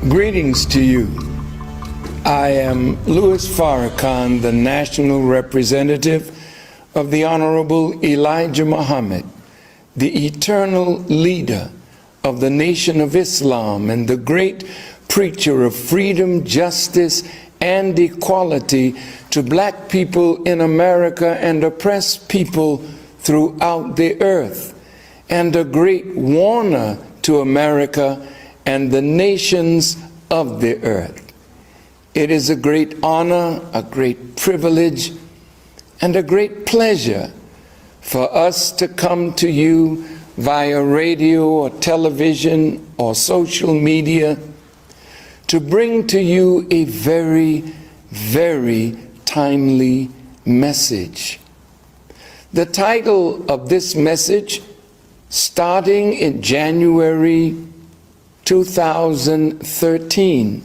Greetings to you. I am Louis Farrakhan, the national representative of the Honorable Elijah Muhammad, the eternal leader of the Nation of Islam and the great preacher of freedom, justice, and equality to black people in America and oppressed people throughout the earth, and a great warner to America and the nations of the earth. It is a great honor, a great privilege, and a great pleasure for us to come to you via radio or television or social media to bring to you a very, very timely message. The title of this message, starting in January 2013,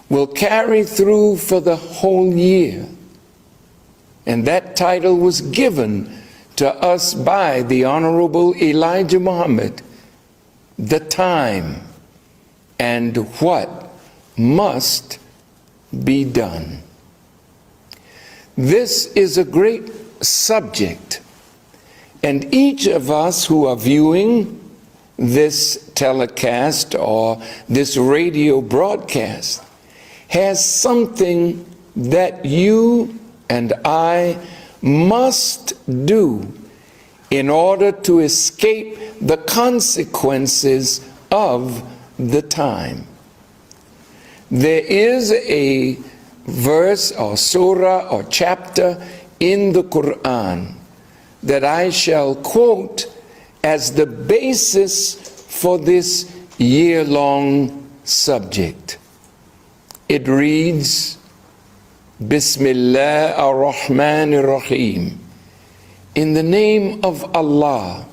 will carry through for the whole year. And that title was given to us by the Honorable Elijah Muhammad, The Time and What Must Be Done. This is a great subject, and each of us who are viewing this telecast or this radio broadcast has something that you and I must do in order to escape the consequences of the time. There is a verse or surah or chapter in the Quran that I shall quote as the basis for this year-long subject. It reads, Bismillah ar-Rahman ar-Rahim. In the name of Allah,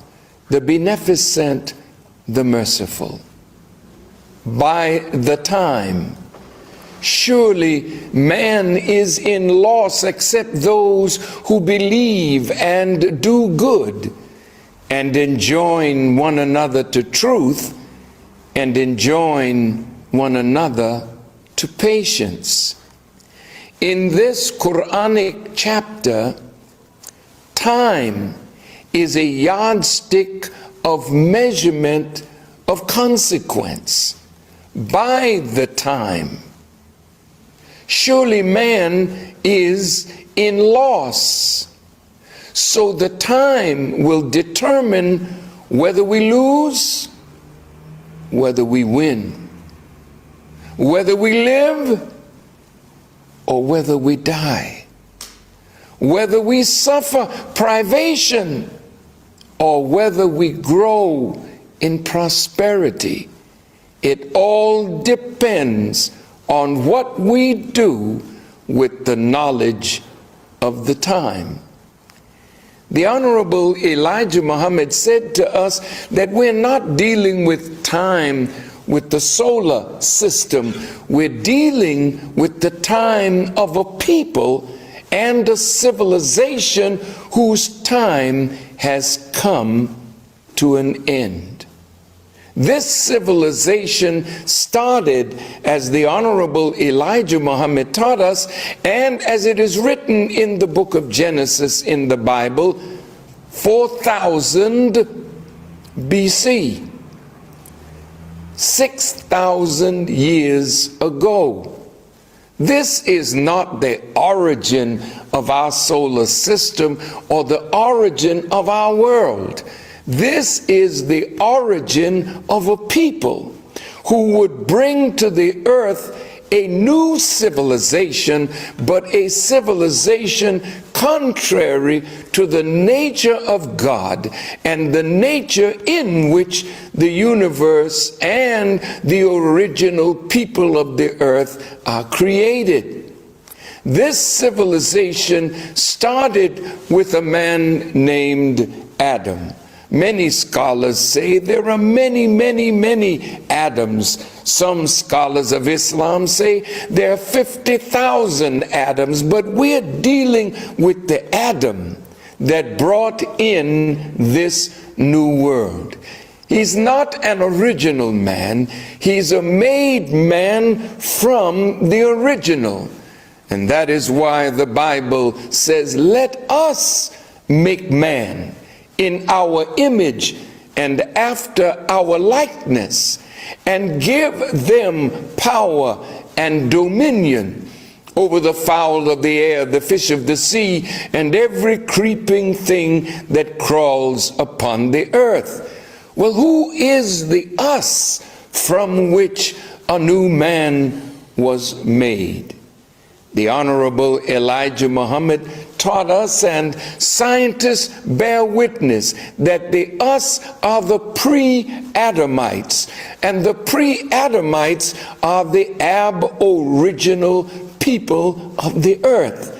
the Beneficent, the Merciful. By the time, surely man is in loss except those who believe and do good and enjoin one another to truth and enjoin one another to patience. In this Quranic chapter, time is a yardstick of measurement of consequence. By the time, surely man is in loss. So the time will determine whether we lose, whether we win, whether we live, or whether we die, whether we suffer privation, or whether we grow in prosperity. It all depends on what we do with the knowledge of the time. The Honorable Elijah Muhammad said to us that we're not dealing with time with the solar system. We're dealing with the time of a people and a civilization whose time has come to an end. This civilization started, as the Honorable Elijah Muhammad taught us, and as it is written in the book of Genesis in the Bible, 4000 BC, 6,000 years ago. This is not the origin of our solar system or the origin of our world. This is the origin of a people who would bring to the earth a new civilization, but a civilization contrary to the nature of God and the nature in which the universe and the original people of the earth are created. This civilization started with a man named Adam. Many scholars say there are many, many, many Adams. Some scholars of Islam say there are 50,000 Adams, but we're dealing with the Adam that brought in this new world. He's not an original man. He's a made man from the original. And that is why the Bible says, let us make man in our image and after our likeness, and give them power and dominion over the fowl of the air, the fish of the sea, and every creeping thing that crawls upon the earth. Well, who is the us from which a new man was made? The Honorable Elijah Muhammad taught us, and scientists bear witness, that the us are the pre-Adamites, and the pre-Adamites are the aboriginal people of the earth.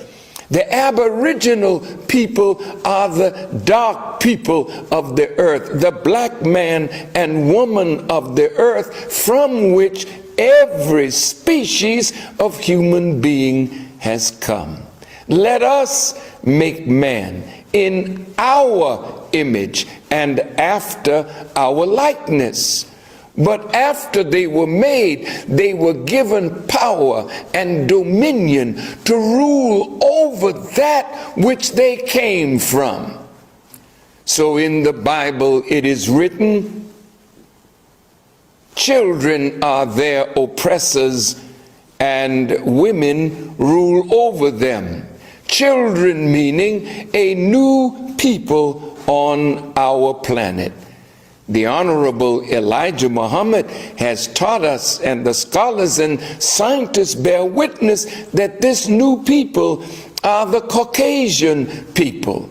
The aboriginal people are the dark people of the earth, the black man and woman of the earth, from which every species of human being has come. Let us make man in our image and after our likeness. But after they were made, they were given power and dominion to rule over that which they came from. So in the Bible it is written, children are their oppressors and women rule over them. Children meaning a new people on our planet. The Honorable Elijah Muhammad has taught us, and the scholars and scientists bear witness, that this new people are the Caucasian people.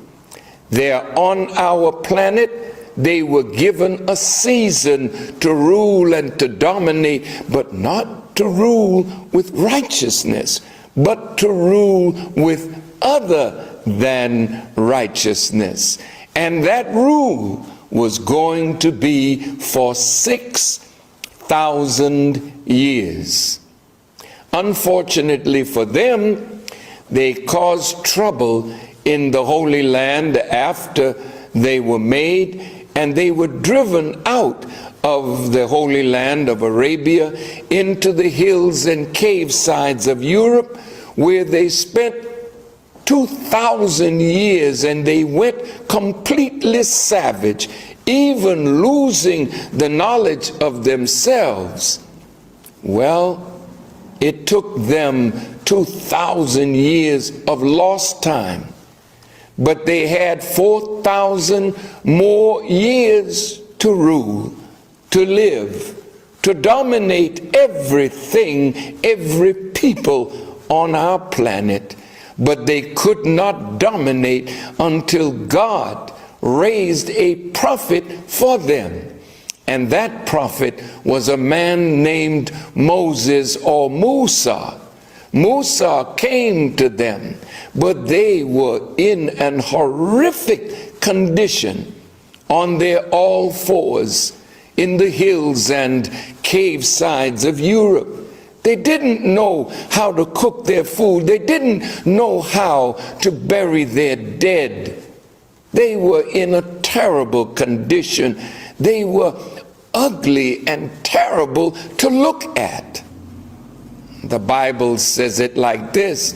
They are on our planet. They were given a season to rule and to dominate, but not to rule with righteousness, but to rule with other than righteousness. And that rule was going to be for 6,000 years. Unfortunately for them, they caused trouble in the Holy Land after they were made, and they were driven out of the Holy Land of Arabia into the hills and cave sides of Europe, where they spent 2,000 years, and they went completely savage, even losing the knowledge of themselves. Well, it took them 2,000 years of lost time, but they had 4,000 more years to rule, to live, to dominate everything, every people on our planet. But they could not dominate until God raised a prophet for them. And that prophet was a man named Moses, or Musa. Musa came to them, but they were in an horrific condition, on their all fours, in the hills and cave sides of Europe. They didn't know how to cook their food. They didn't know how to bury their dead. They were in a terrible condition. They were ugly and terrible to look at. The Bible says it like this: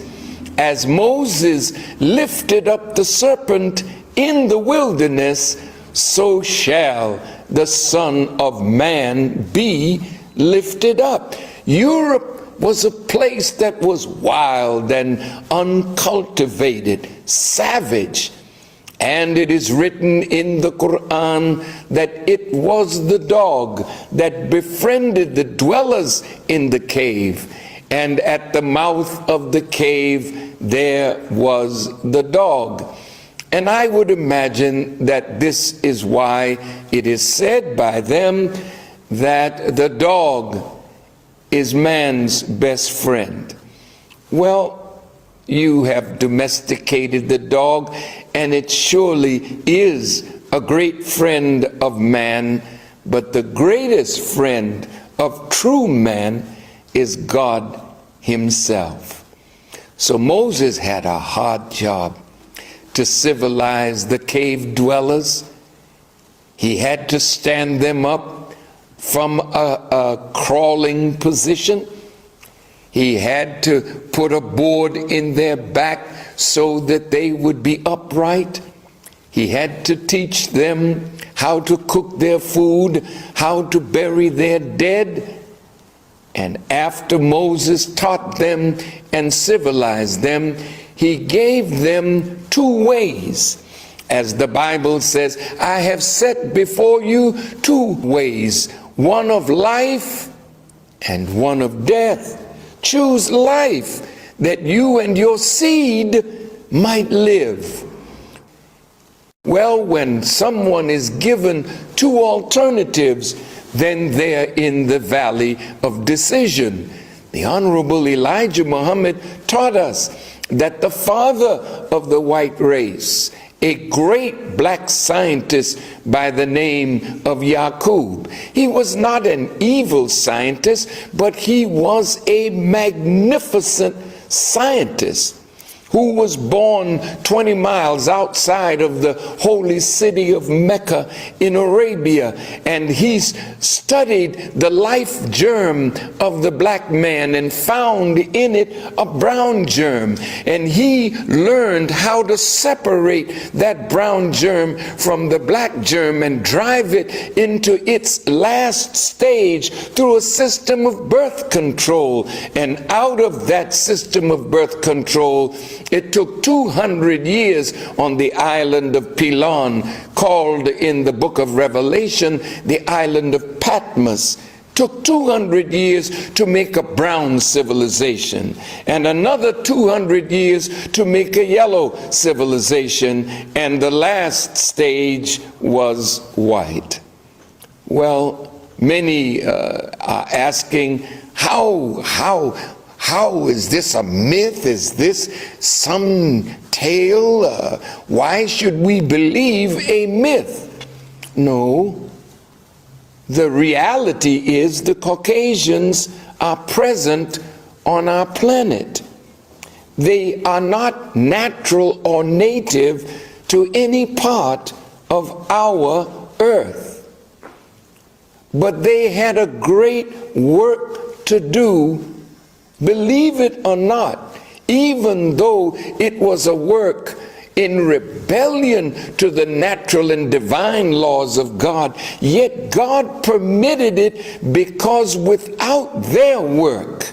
as Moses lifted up the serpent in the wilderness, so shall the Son of Man be lifted up. Europe was a place that was wild and uncultivated, savage. And it is written in the Quran that it was the dog that befriended the dwellers in the cave. And at the mouth of the cave there was the dog. And I would imagine that this is why it is said by them that the dog is man's best friend. Well, you have domesticated the dog, and it surely is a great friend of man, but the greatest friend of true man is God himself. So Moses had a hard job to civilize the cave dwellers. He had to stand them up from a crawling position. He had to put a board in their back so that they would be upright. He had to teach them how to cook their food, how to bury their dead. And after Moses taught them and civilized them, he gave them two ways. As the Bible says, I have set before you two ways, one of life and one of death. Choose life, that you and your seed might live. Well, when someone is given two alternatives, then they're in the valley of decision. The Honorable Elijah Muhammad taught us that the father of the white race, a great black scientist by the name of Yaqub, he was not an evil scientist, but he was a magnificent scientist who was born 20 miles outside of the holy city of Mecca in Arabia. And he studied the life germ of the black man and found in it a brown germ. And he learned how to separate that brown germ from the black germ and drive it into its last stage through a system of birth control. And out of that system of birth control, it took 200 years on the island of P.O.W.E.R, called in the book of Revelation the island of Patmos. Took 200 years to make a brown civilization, and another 200 years to make a yellow civilization, and the last stage was white. Well, many are asking, how is this a myth? Is this some tale? Why should we believe a myth? No. The reality is the Caucasians are present on our planet. They are not natural or native to any part of our earth. But they had a great work to do. Believe it or not, even though it was a work in rebellion to the natural and divine laws of God, yet God permitted it, because without their work,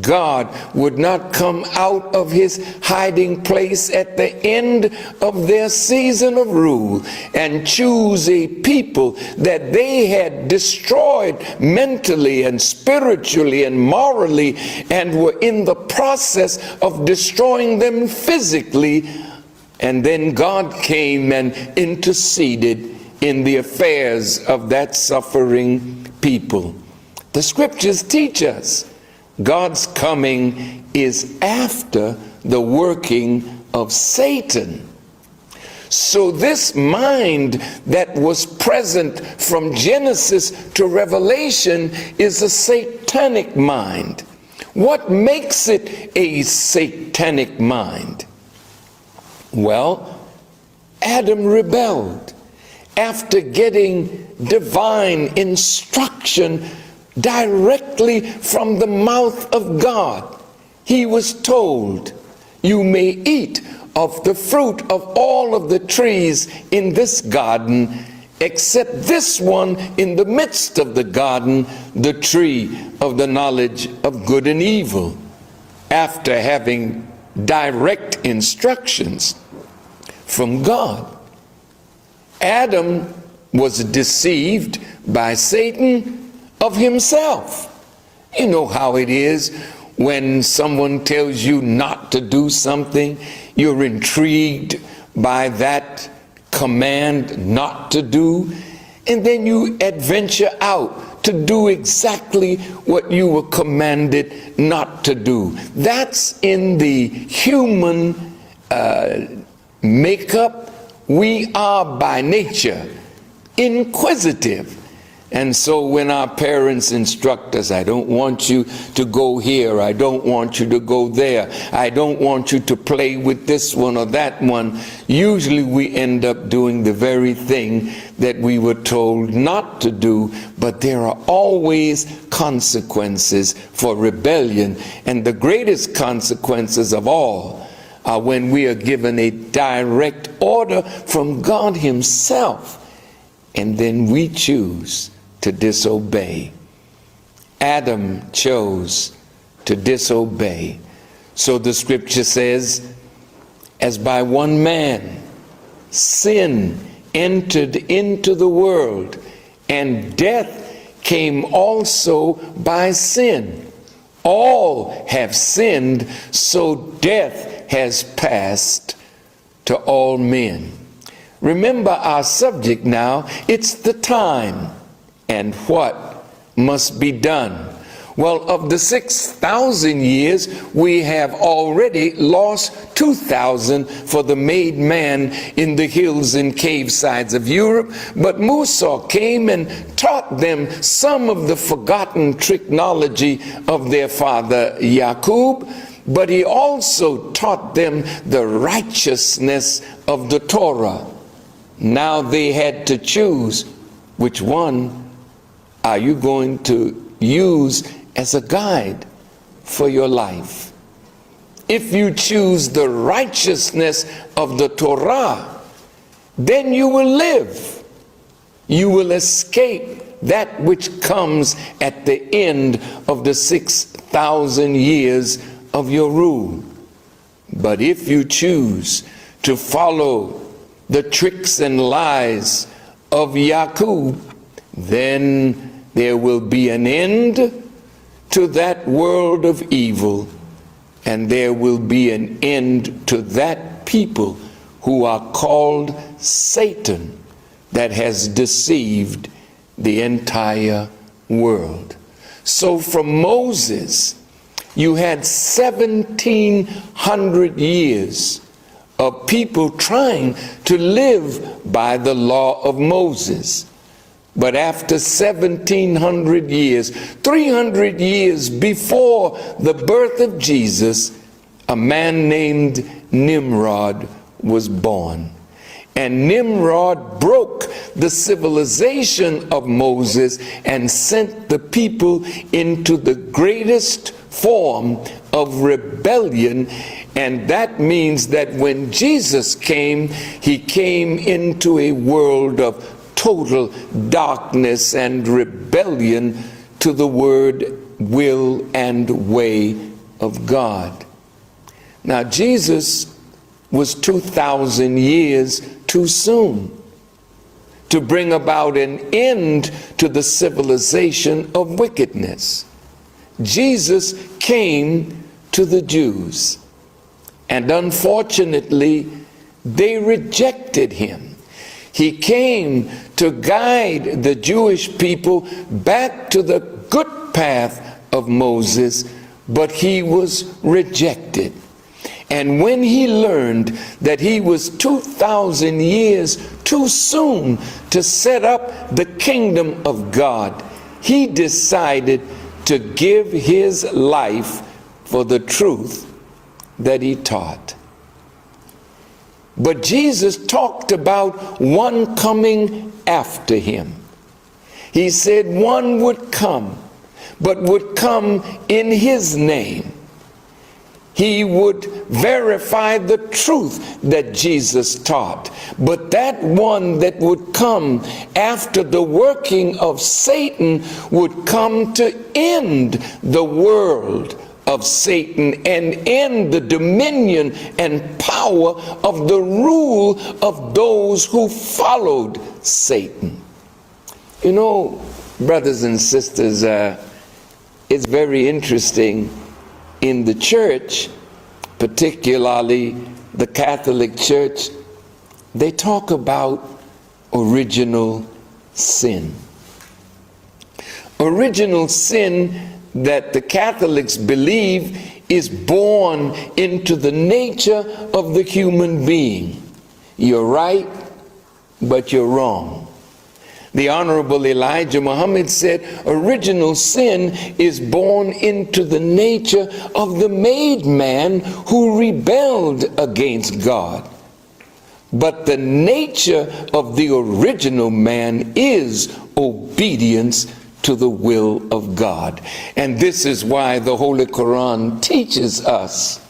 God would not come out of his hiding place at the end of their season of rule and choose a people that they had destroyed mentally and spiritually and morally, and were in the process of destroying them physically. And then God came and interceded in the affairs of that suffering people. The scriptures teach us God's coming is after the working of Satan. So this mind that was present from Genesis to Revelation is a satanic mind. What makes it a satanic mind? Well, Adam rebelled after getting divine instruction directly from the mouth of God. He was told, you may eat of the fruit of all of the trees in this garden, except this one in the midst of the garden, the tree of the knowledge of good and evil. After having direct instructions from God, Adam was deceived by Satan of himself. You know how it is when someone tells you not to do something, you're intrigued by that command not to do, and then you adventure out to do exactly what you were commanded not to do. That's in the human makeup. We are by nature inquisitive. And so when our parents instruct us, I don't want you to go here, I don't want you to go there, I don't want you to play with this one or that one, usually we end up doing the very thing that we were told not to do. But there are always consequences for rebellion, and the greatest consequences of all are when we are given a direct order from God Himself, and then we choose to disobey. Adam chose to disobey. So the scripture says, as by one man sin entered into the world, and death came also by sin. All have sinned, so death has passed to all men. Remember our subject now. It's the time and what must be done. Well, of the 6,000 years, we have already lost 2,000 for the made man in the hills and cave sides of Europe. But Musa came and taught them some of the forgotten technology of their father Yaqub, but he also taught them the righteousness of the Torah. Now they had to choose which one are you going to use as a guide for your life. If you choose the righteousness of the Torah, then you will live. You will escape that which comes at the end of the 6,000 years of your rule. But if you choose to follow the tricks and lies of Yaqub, then there will be an end to that world of evil, and there will be an end to that people who are called Satan, that has deceived the entire world. So from Moses, you had 1,700 years of people trying to live by the law of Moses. But after 1,700 years, 300 years before the birth of Jesus, a man named Nimrod was born. And Nimrod broke the civilization of Moses and sent the people into the greatest form of rebellion. And that means that when Jesus came, he came into a world of total darkness and rebellion to the word, will, and way of God. Now, Jesus was 2,000 years too soon to bring about an end to the civilization of wickedness. Jesus came to the Jews, and unfortunately, they rejected him. He came to guide the Jewish people back to the good path of Moses, but he was rejected. And when he learned that he was 2,000 years too soon to set up the kingdom of God, he decided to give his life for the truth that he taught. But Jesus talked about one coming after him. He said one would come, but would come in his name. He would verify the truth that Jesus taught. But that one that would come after the working of Satan would come to end the world of Satan and end the dominion and power of the rule of those who followed Satan. You know, brothers and sisters, it's very interesting in the church, particularly the Catholic Church, they talk about original sin. Original sin that the Catholics believe is born into the nature of the human being. You're right, but you're wrong. The Honorable Elijah Muhammad said, original sin is born into the nature of the made man who rebelled against God. But the nature of the original man is obedience to the will of God. And this is why the Holy Quran teaches us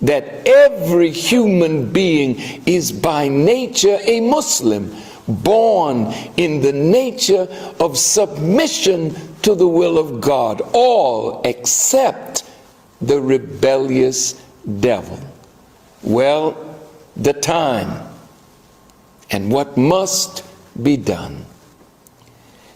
that every human being is by nature a Muslim, born in the nature of submission to the will of God, all except the rebellious devil. Well, the time and what must be done.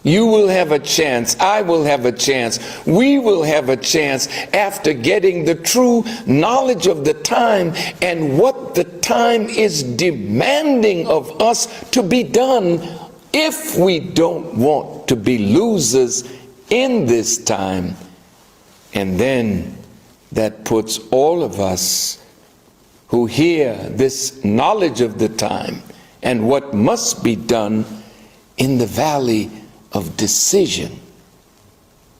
You will have a chance, I will have a chance, we will have a chance after getting the true knowledge of the time and what the time is demanding of us to be done if we don't want to be losers in this time. And then that puts all of us who hear this knowledge of the time and what must be done in the valley of decision.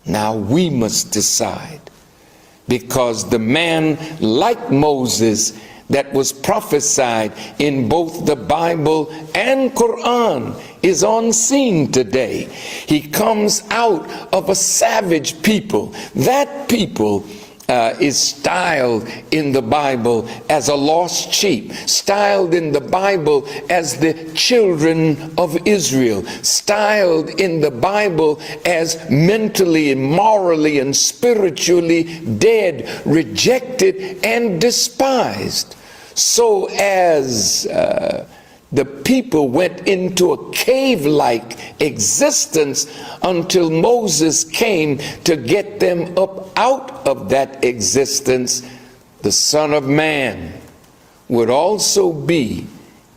Now we must decide, because the man like Moses that was prophesied in both the Bible and Quran is on scene today. He comes out of a savage people. That people is styled in the Bible as a lost sheep, styled in the Bible as the children of Israel, styled in the Bible as mentally and morally and spiritually dead, rejected and despised. So as the people went into a cave-like existence until Moses came to get them up out of that existence, the Son of Man would also be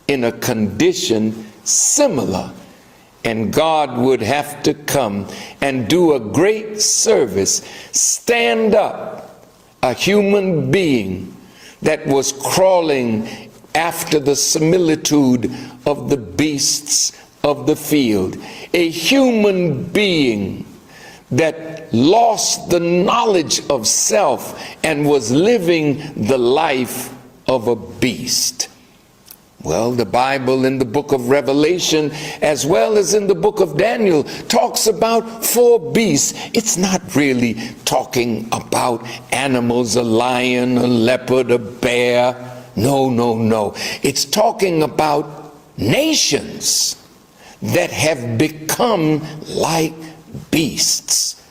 in a condition similar, and God would have to come and do a great service, stand up a human being that was crawling after the similitude of the beasts of the field, a human being that lost the knowledge of self and was living the life of a beast. Well, the Bible in the book of Revelation, as well as in the book of Daniel, talks about 4 beasts. It's not really talking about animals, a lion, a leopard, a bear. No, no, no. It's talking about nations that have become like beasts.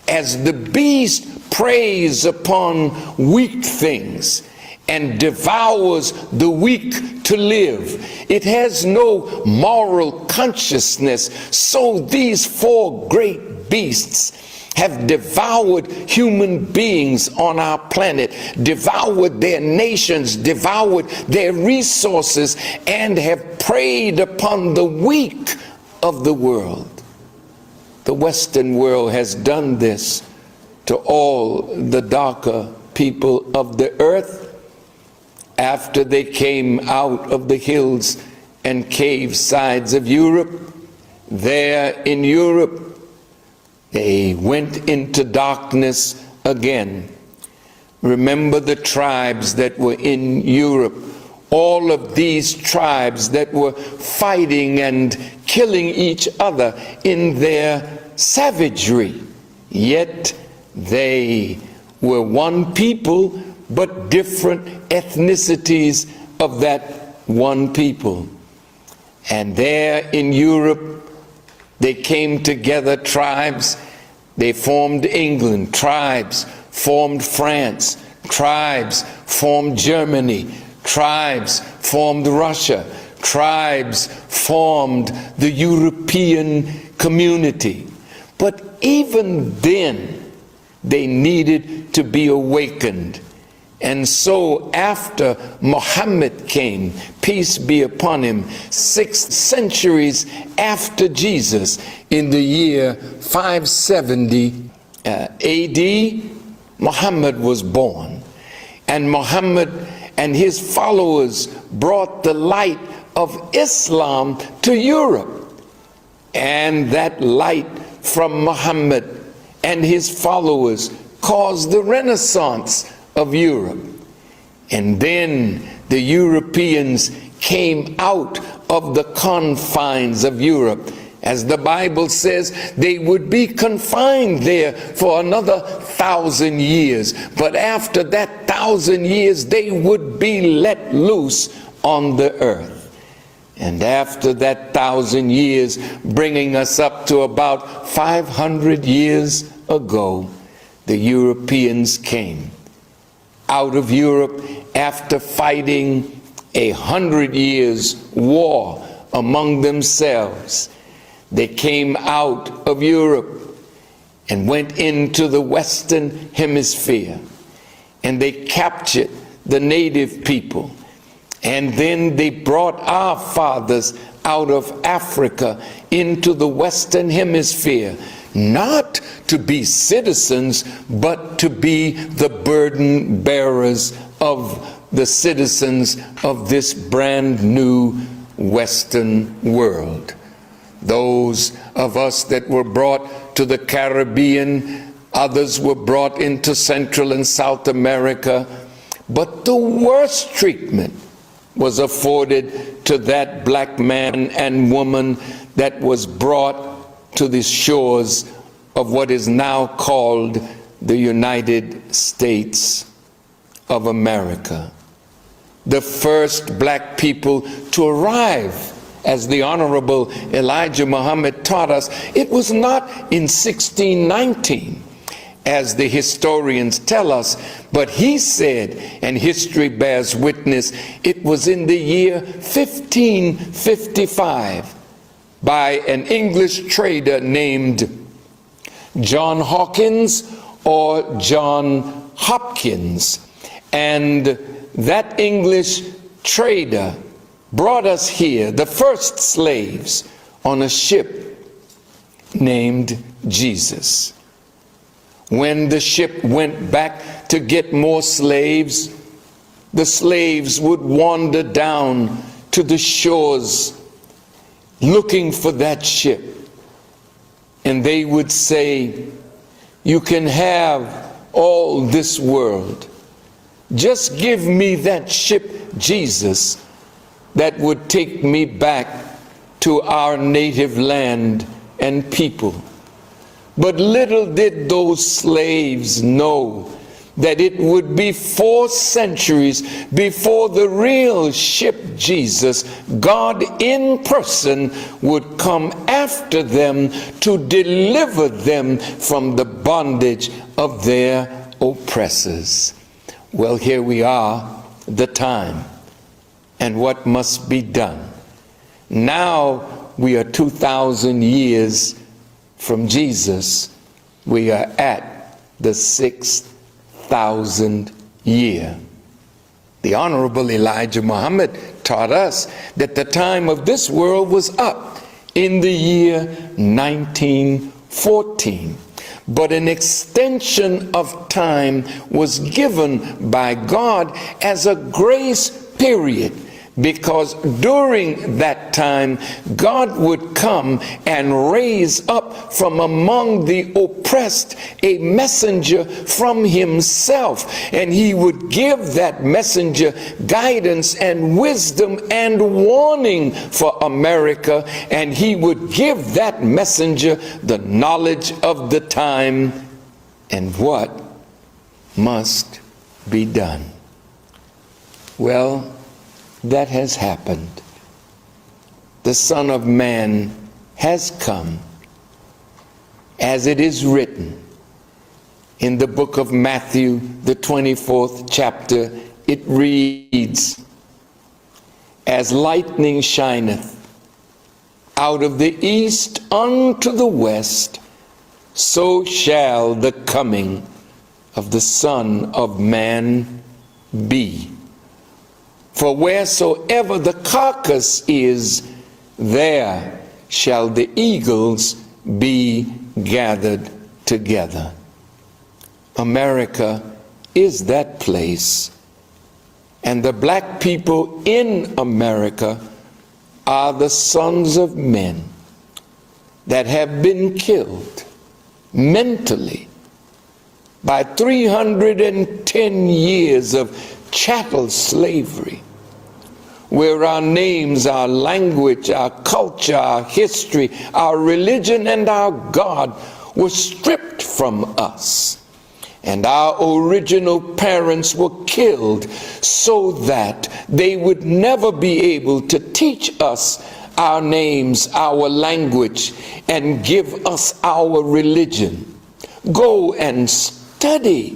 As the beast preys upon weak things and devours the weak to live, it has no moral consciousness. So these 4 great beasts have devoured human beings on our planet, devoured their nations, devoured their resources, and have preyed upon the weak of the world. The Western world has done this to all the darker people of the earth after they came out of the hills and cave sides of Europe. There in Europe, they went into darkness again. Remember the tribes that were in Europe, all of these tribes that were fighting and killing each other in their savagery. Yet they were one people, but different ethnicities of that one people. And there in Europe, they came together, tribes, they formed England, tribes formed France, tribes formed Germany, tribes formed Russia, tribes formed the European community. But even then, they needed to be awakened. And so after Muhammad came, peace be upon him, 6 centuries after Jesus, in the year 570 AD, Muhammad was born. And Muhammad and his followers brought the light of Islam to Europe. And that light from Muhammad and his followers caused the Renaissance of Europe. And then the Europeans came out of the confines of Europe. As the Bible says, they would be confined there for another 1,000 years. But after that 1,000 years, they would be let loose on the earth. And after that 1,000 years, bringing us up to about 500 years ago, the Europeans came out of Europe after fighting 100 years war among themselves. They came out of Europe and went into the Western Hemisphere, and they captured the native people. And then they brought our fathers out of Africa into the Western Hemisphere, not to be citizens, but to be the burden bearers of the citizens of this brand new Western world. Those of us that were brought to the Caribbean, others were brought into Central and South America, but the worst treatment was afforded to that black man and woman that was brought to the shores of what is now called the United States of America. The first black people to arrive, as the Honorable Elijah Muhammad taught us, it was not in 1619, as the historians tell us, but he said, and history bears witness, it was in the year 1555 by an English trader named John Hawkins or John Hopkins. And that English trader brought us here, the first slaves, on a ship named Jesus. When the ship went back to get more slaves, the slaves would wander down to the shores looking for that ship. And they would say, "You can have all this world. Just give me that ship, Jesus, that would take me back to our native land and people." But little did those slaves know that it would be 4 centuries before the real ship Jesus, God in person, would come after them to deliver them from the bondage of their oppressors. Well, here we are, the time, and what must be done. Now we are 2,000 years from Jesus. We are at the 6,000th year. The Honorable Elijah Muhammad taught us that the time of this world was up in the year 1914. But an extension of time was given by God as a grace period, because during that time God would come and raise up from among the oppressed a messenger from himself, and he would give that messenger guidance and wisdom and warning for America, and he would give that messenger the knowledge of the time and what must be done. Well, that has happened. The Son of Man has come, as it is written in the book of Matthew, the 24th chapter. It reads, "As lightning shineth out of the east unto the west, so shall the coming of the Son of Man be. For wheresoever the carcass is, there shall the eagles be gathered together." America is that place, and the black people in America are the sons of men that have been killed mentally by 310 years of chattel slavery, where our names, our language, our culture, our history, our religion, and our God were stripped from us. And our original parents were killed so that they would never be able to teach us our names, our language, and give us our religion. Go and study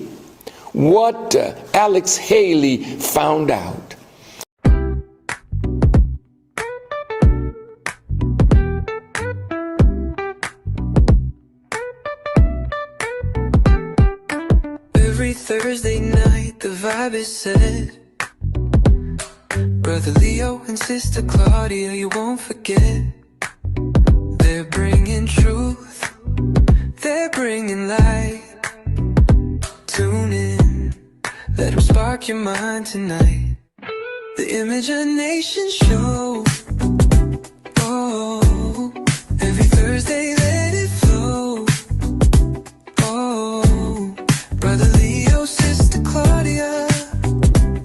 what Alex Haley found out. Every Thursday night the vibe is set. Brother Leo and Sister Claudia, you won't forget. They're bringing truth, they're bringing light. Tune in, let them spark your mind tonight. The Imagination Show. Oh, every Thursday let it flow. Oh, Brother Leo, Sister Claudia,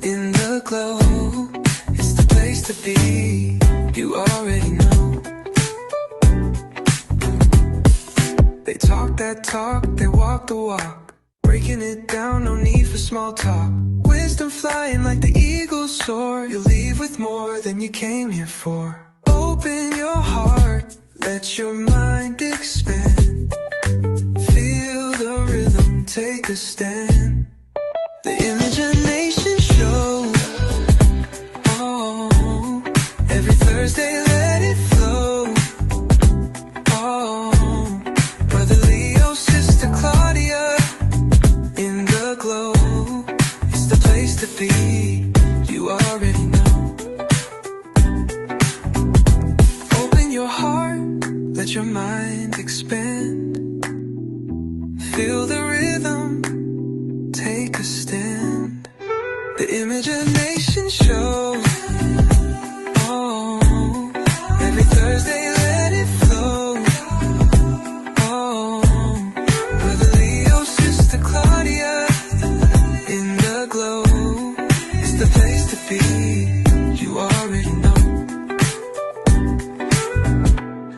in the glow. It's the place to be, you already know. They talk that talk, they walk the walk. Breaking it down, no need for small talk. Wisdom flying like the eagle's soar. You'll leave with more than you came here for. Open your heart, let your mind expand. Feel the rhythm, take a stand. The Imagination Show. Oh, every Thursday let it flow. Oh, Brother Leo, Sister Claudia, in the glow. It's the place to be, you already know. Open your heart, let your mind expand. Feel the rhythm, take a stand. The Imagination Show. Oh, every Thursday let it flow. Oh, Brother Leo, Sister Claudia, in the glow. It's the place to be, you already know.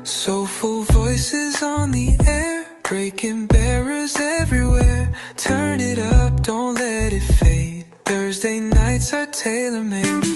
Soulful voices on the air, breaking barriers everywhere. Turn it up, don't let it fade. Thursday nights are tailor-made.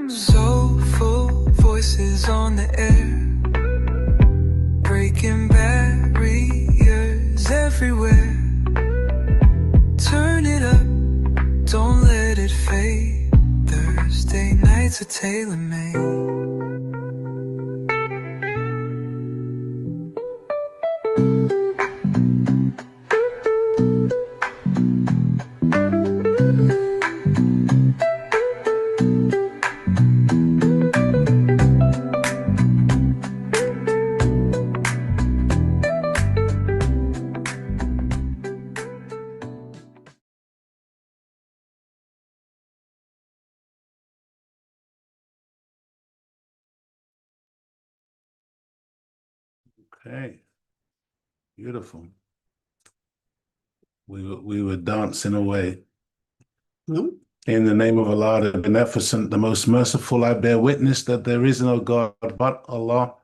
Soulful voices on the air, breaking barriers everywhere. Turn it up, don't let it fade. Thursday nights are tailor-made. Okay, beautiful. We were dancing away. In the name of Allah, the Beneficent, the Most Merciful, I bear witness that there is no God but Allah,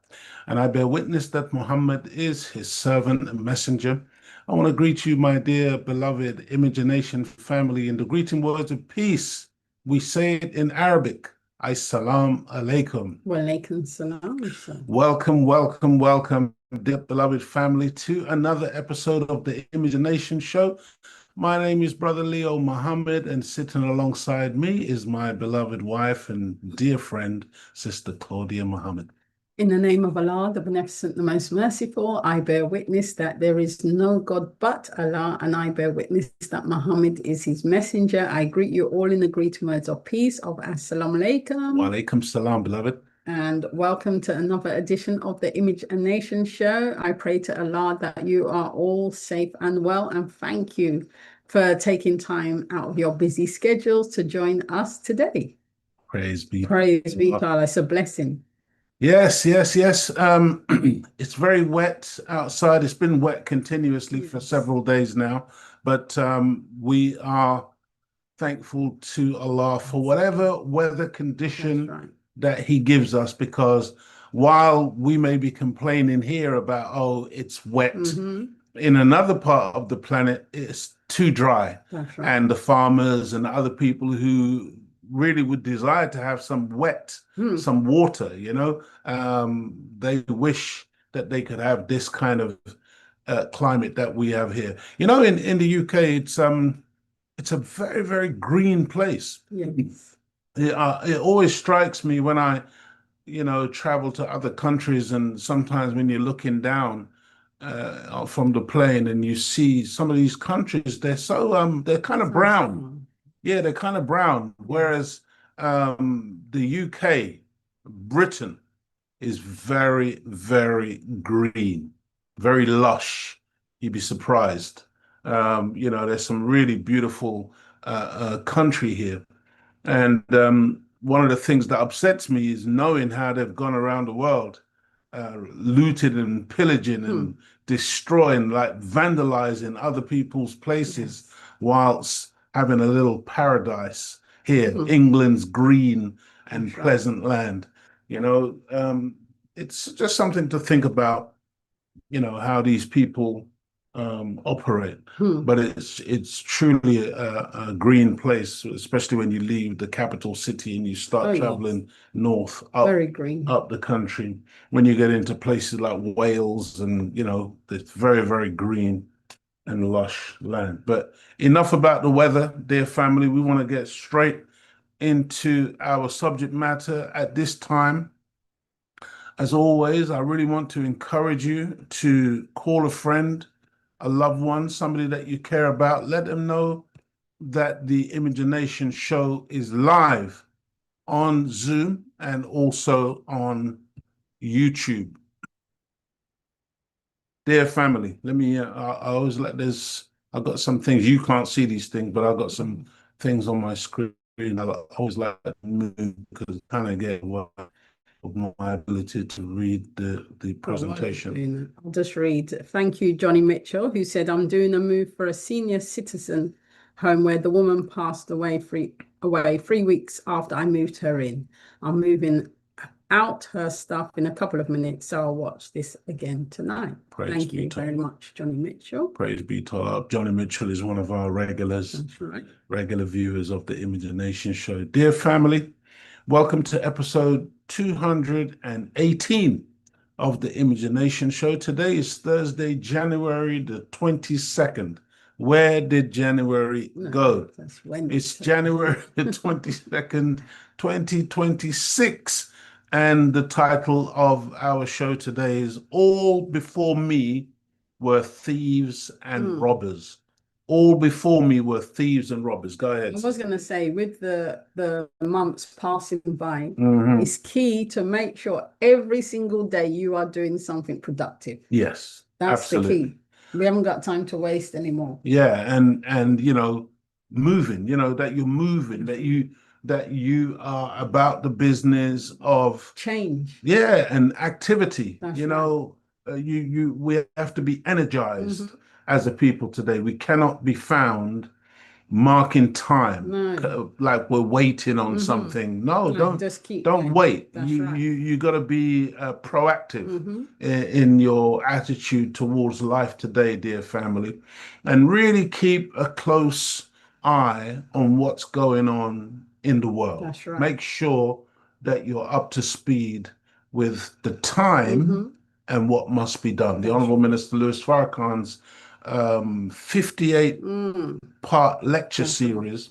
and I bear witness that Muhammad is his servant and messenger. I want to greet you, my dear beloved Imagination family, in the greeting words of peace. We say it in Arabic. Assalamu alaikum. Walaikum salam, sir. Welcome, welcome, welcome, dear beloved family, to another episode of the Imagination Show. My name is Brother Leo Muhammad, and sitting alongside me is my beloved wife and dear friend, Sister Claudia Muhammad. In the name of Allah, the Beneficent, the Most Merciful, I bear witness that there is no God but Allah, and I bear witness that Muhammad is his messenger. I greet you all in the greeting words of peace, of Assalamu alaikum. Wa alaikum salam, beloved. And welcome to another edition of the Image and Nation show. I pray to Allah that you are all safe and well, and thank you for taking time out of your busy schedules to join us today. Praise be. Praise be to Allah. It's a blessing. Yes, yes, yes. It's very wet outside. It's been wet continuously for several days now, but we are thankful to Allah for whatever weather condition that He gives us, because while we may be complaining here about, oh, it's wet, in another part of the planet, it's too dry. That's right. And the farmers and other people who really would desire to have some wet, some water, you know, they wish that they could have this kind of climate that we have here. You know, in the UK, it's a very, very green place. Yes. It always strikes me when I, you know, travel to other countries, and sometimes when you're looking down from the plane and you see some of these countries, they're so they're kind of brown. Yeah, they're kind of brown. Whereas the UK, Britain, is very, very green, very lush. You'd be surprised. You know, there's some really beautiful country here. And one of the things that upsets me is knowing how they've gone around the world, looted and pillaging and destroying, like vandalizing other people's places, whilst having a little paradise here, England's green and pleasant land. You know, it's just something to think about, you know, how these people operate. But it's truly a green place, especially when you leave the capital city and you start traveling north up, very green, up the country. When you get into places like Wales, and you know, it's very, very green and lush land. But enough about the weather, dear family. We want to get straight into our subject matter at this time. As always, I really want to encourage you to call a friend, a loved one, somebody that you care about. Let them know that the Imagination show is live on Zoom and also on YouTube. Dear family, let me, I always let I've got some things, you can't see these things, but I've got some things on my screen. I always like to move because it kind of get of my ability to read the presentation. I'll just read. Thank you, Johnny Mitchell, who said, I'm doing a move for a senior citizen home where the woman passed away 3 weeks after I moved her in. I'm moving out her stuff in a couple of minutes, so I'll watch this again tonight. Thank you very much, Johnny Mitchell. Praise be to Allah. Johnny Mitchell is one of our regulars. That's right. Regular viewers of the Imagination show. Dear family, welcome to episode 218 of the Imagination show. Today is Thursday, January the 22nd. Where did January go? That's when it's January the 22nd, 2026. And the title of our show today is All Before Me Were Thieves and Robbers. All before me were thieves and robbers. Go ahead. I was going to say, with the months passing by, it's key to make sure every single day you are doing something productive. Yes, that's absolutely. The key. We haven't got time to waste anymore. Yeah, and you know, moving. You know that you're moving. That you are about the business of change. Yeah, and activity. That's you know, we have to be energized. As a people today, we cannot be found marking time like we're waiting on something. No, don't wait. You got to be proactive in your attitude towards life today, dear family, and really keep a close eye on what's going on in the world. That's right. Make sure that you're up to speed with the time and what must be done. The Honorable Minister Louis Farrakhan's 58-part lecture series,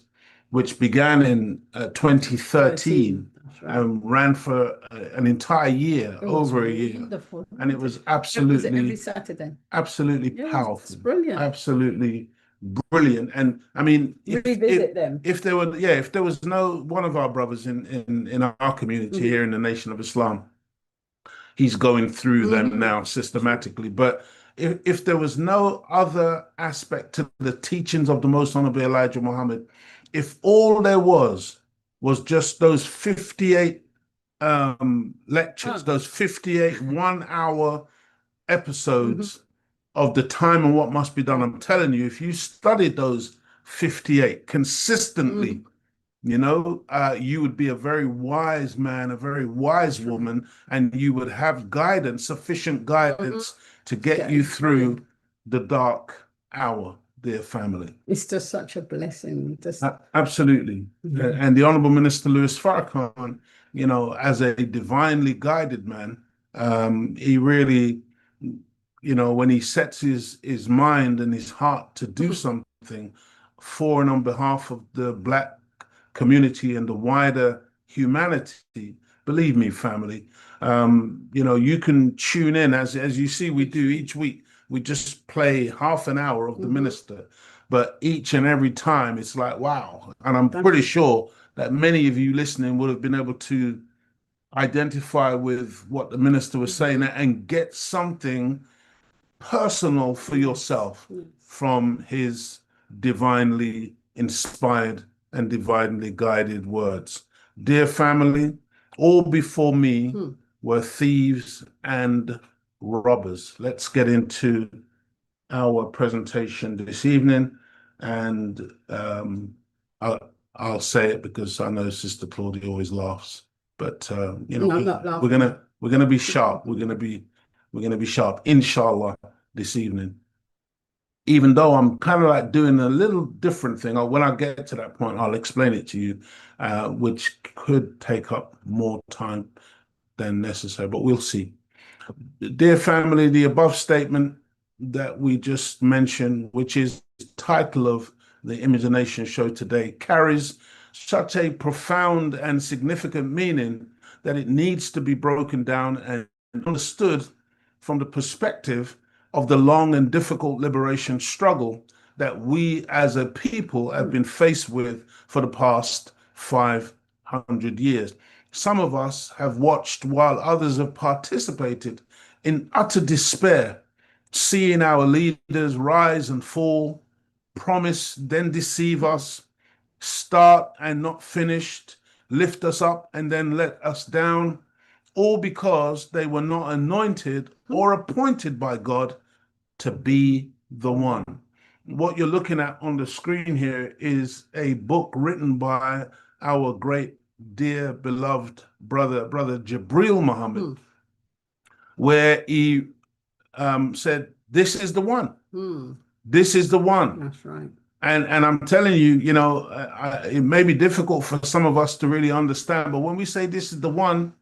which began in 2013, right. and ran for an entire year, It was over a year. wonderful. And it was Was it every absolutely, Saturday? absolutely Yeah, it's powerful, brilliant. absolutely brilliant. And I mean, Revisit them. if there were, yeah, if there was no one of our brothers in our community here in the Nation of Islam, he's going through them now systematically. But if there was no other aspect to the teachings of the Most Honorable Elijah Muhammad, if all there was just those 58 lectures, those 58 1 hour episodes of the time and what must be done, I'm telling you, if you studied those 58 consistently, you would be a very wise man, a very wise woman, and you would have guidance, sufficient guidance to get you through the dark hour, dear family. It's just such a blessing. Just Absolutely. And the Honorable Minister Louis Farrakhan, as a divinely guided man, he really, when he sets his mind and his heart to do something for and on behalf of the Black community and the wider humanity, believe me, family, you can tune in as you see we do each week. We just play half an hour of the minister, but each and every time it's like, wow. And I'm pretty sure that many of you listening would have been able to identify with what the minister was saying and get something personal for yourself from his divinely inspired and divinely guided words. Dear family, all before me were thieves and robbers. Let's get into our presentation this evening, and I'll say it because I know Sister Claudia always laughs. But No, I'm not laughing. we're gonna be sharp. We're gonna be sharp, inshallah, this evening. Even though I'm kind of like doing a little different thing. When I get to that point, I'll explain it to you, which could take up more time than necessary, but we'll see. Dear family, the above statement that we just mentioned, which is the title of the Image of Nation show today, carries such a profound and significant meaning that it needs to be broken down and understood from the perspective of the long and difficult liberation struggle that we as a people have been faced with for the past 500 years. Some of us have watched while others have participated in utter despair, seeing our leaders rise and fall, promise, then deceive us, start and not finished, lift us up and then let us down, all because they were not anointed or appointed by God to be the one. What you're looking at on the screen here is a book written by our great, dear, beloved brother Jibril Muhammad, where he said, "This is the one. This is the one." That's right. And I'm telling you, it may be difficult for some of us to really understand, but when we say this is the one,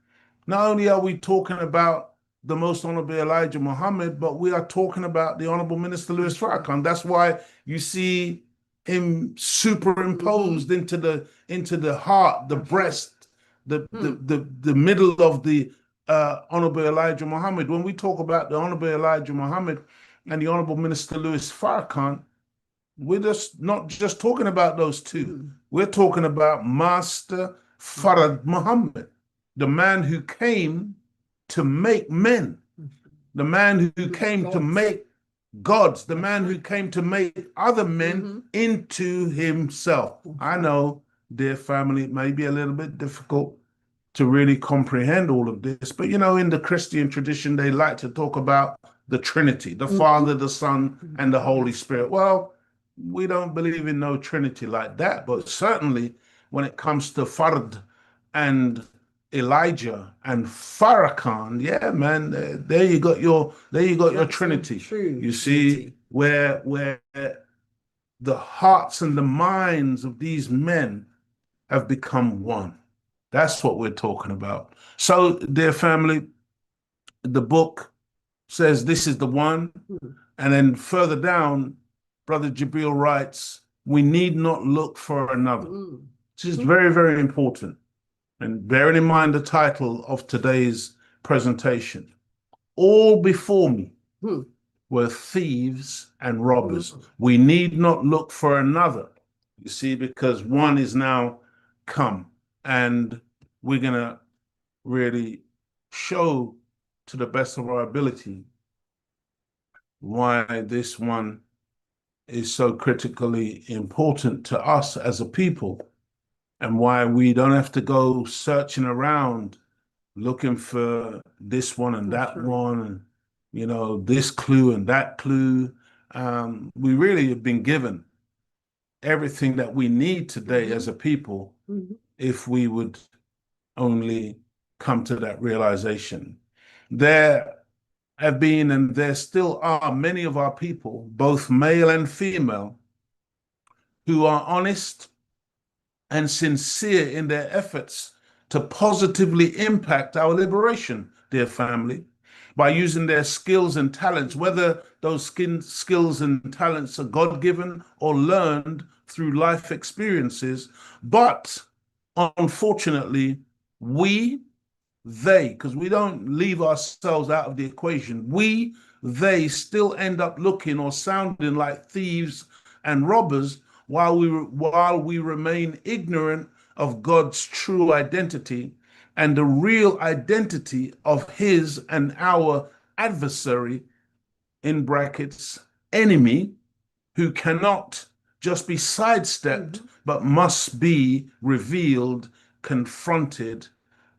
not only are we talking about the Most Honorable Elijah Muhammad, but we are talking about the Honorable Minister Louis Farrakhan. That's why you see him superimposed into the heart, the breast, the middle of the Honorable Elijah Muhammad. When we talk about the Honorable Elijah Muhammad and the Honorable Minister Louis Farrakhan, we're just not just talking about those two. We're talking about Master Farad Muhammad, the man who came to make men, the man who came to make gods, the man who came to make other men into himself. I know, dear family, it may be a little bit difficult to really comprehend all of this, but in the Christian tradition, they like to talk about the Trinity, the Father, the Son, and the Holy Spirit. Well, we don't believe in no Trinity like that, but certainly when it comes to Fard and Elijah and Farrakhan, yeah, man, there you got your Trinity. You see where the hearts and the minds of these men have become one. That's what we're talking about. So, dear family, the book says this is the one, and then further down, Brother Jibril writes, "We need not look for another." This is very, very important. And bearing in mind the title of today's presentation, all before me were thieves and robbers. We need not look for another, you see, because one is now come. And we're going to really show to the best of our ability why this one is so critically important to us as a people, and why we don't have to go searching around looking for this one and that one, and this clue and that clue. We really have been given everything that we need today as a people, if we would only come to that realization. There have been, and there still are, many of our people, both male and female, who are honest and sincere in their efforts to positively impact our liberation, dear family, by using their skills and talents, whether those skills and talents are God-given or learned through life experiences. But unfortunately, they, because we don't leave ourselves out of the equation, they still end up looking or sounding like thieves and robbers while we remain ignorant of God's true identity and the real identity of his and our adversary, in brackets, enemy, who cannot just be sidestepped, but must be revealed, confronted,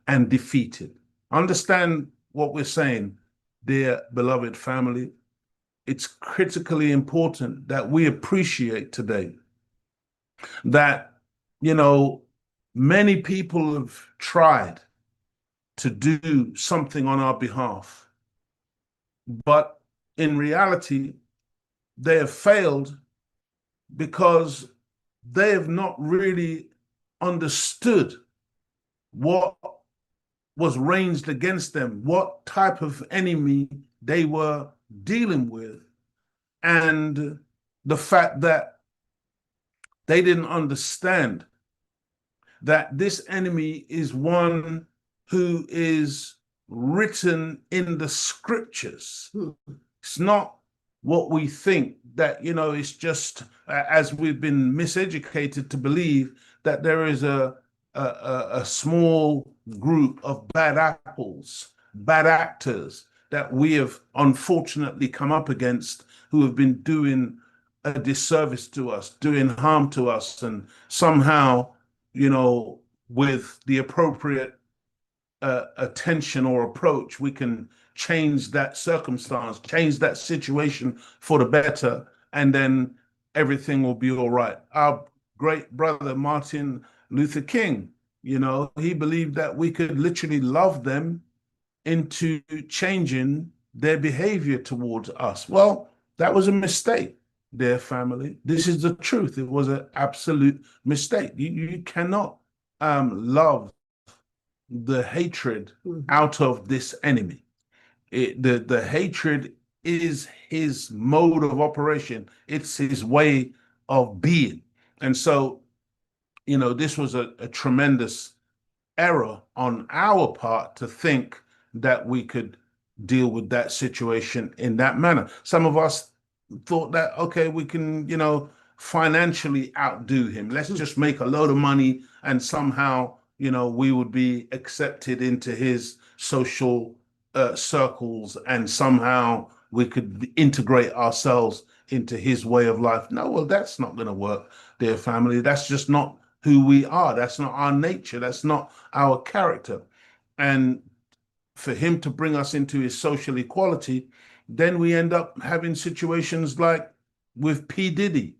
and defeated. Understand what we're saying, dear beloved family. It's critically important that we appreciate today that, many people have tried to do something on our behalf, but in reality, they have failed because they have not really understood what was ranged against them, what type of enemy they were dealing with, and the fact that they didn't understand that this enemy is one who is written in the scriptures. It's not what we think, that, it's just, as we've been miseducated to believe, that there is a small group of bad apples, bad actors that we have unfortunately come up against, who have been doing a disservice to us, doing harm to us, and somehow, with the appropriate attention or approach, we can change that circumstance, change that situation for the better, and then everything will be all right. Our great brother Martin Luther King, he believed that we could literally love them into changing their behavior towards us. Well, that was a mistake, dear family. This is the truth. It was an absolute mistake. You cannot love the hatred out of this enemy. The hatred is his mode of operation. It's his way of being. And so, this was a tremendous error on our part to think that we could deal with that situation in that manner. Some of us thought that, okay, we can, financially outdo him. Let's just make a load of money and somehow, we would be accepted into his social circles, and somehow we could integrate ourselves into his way of life. No, well, that's not going to work, dear family. That's just not who we are. That's not our nature. That's not our character. And for him to bring us into his social equality, then we end up having situations like with P. Diddy,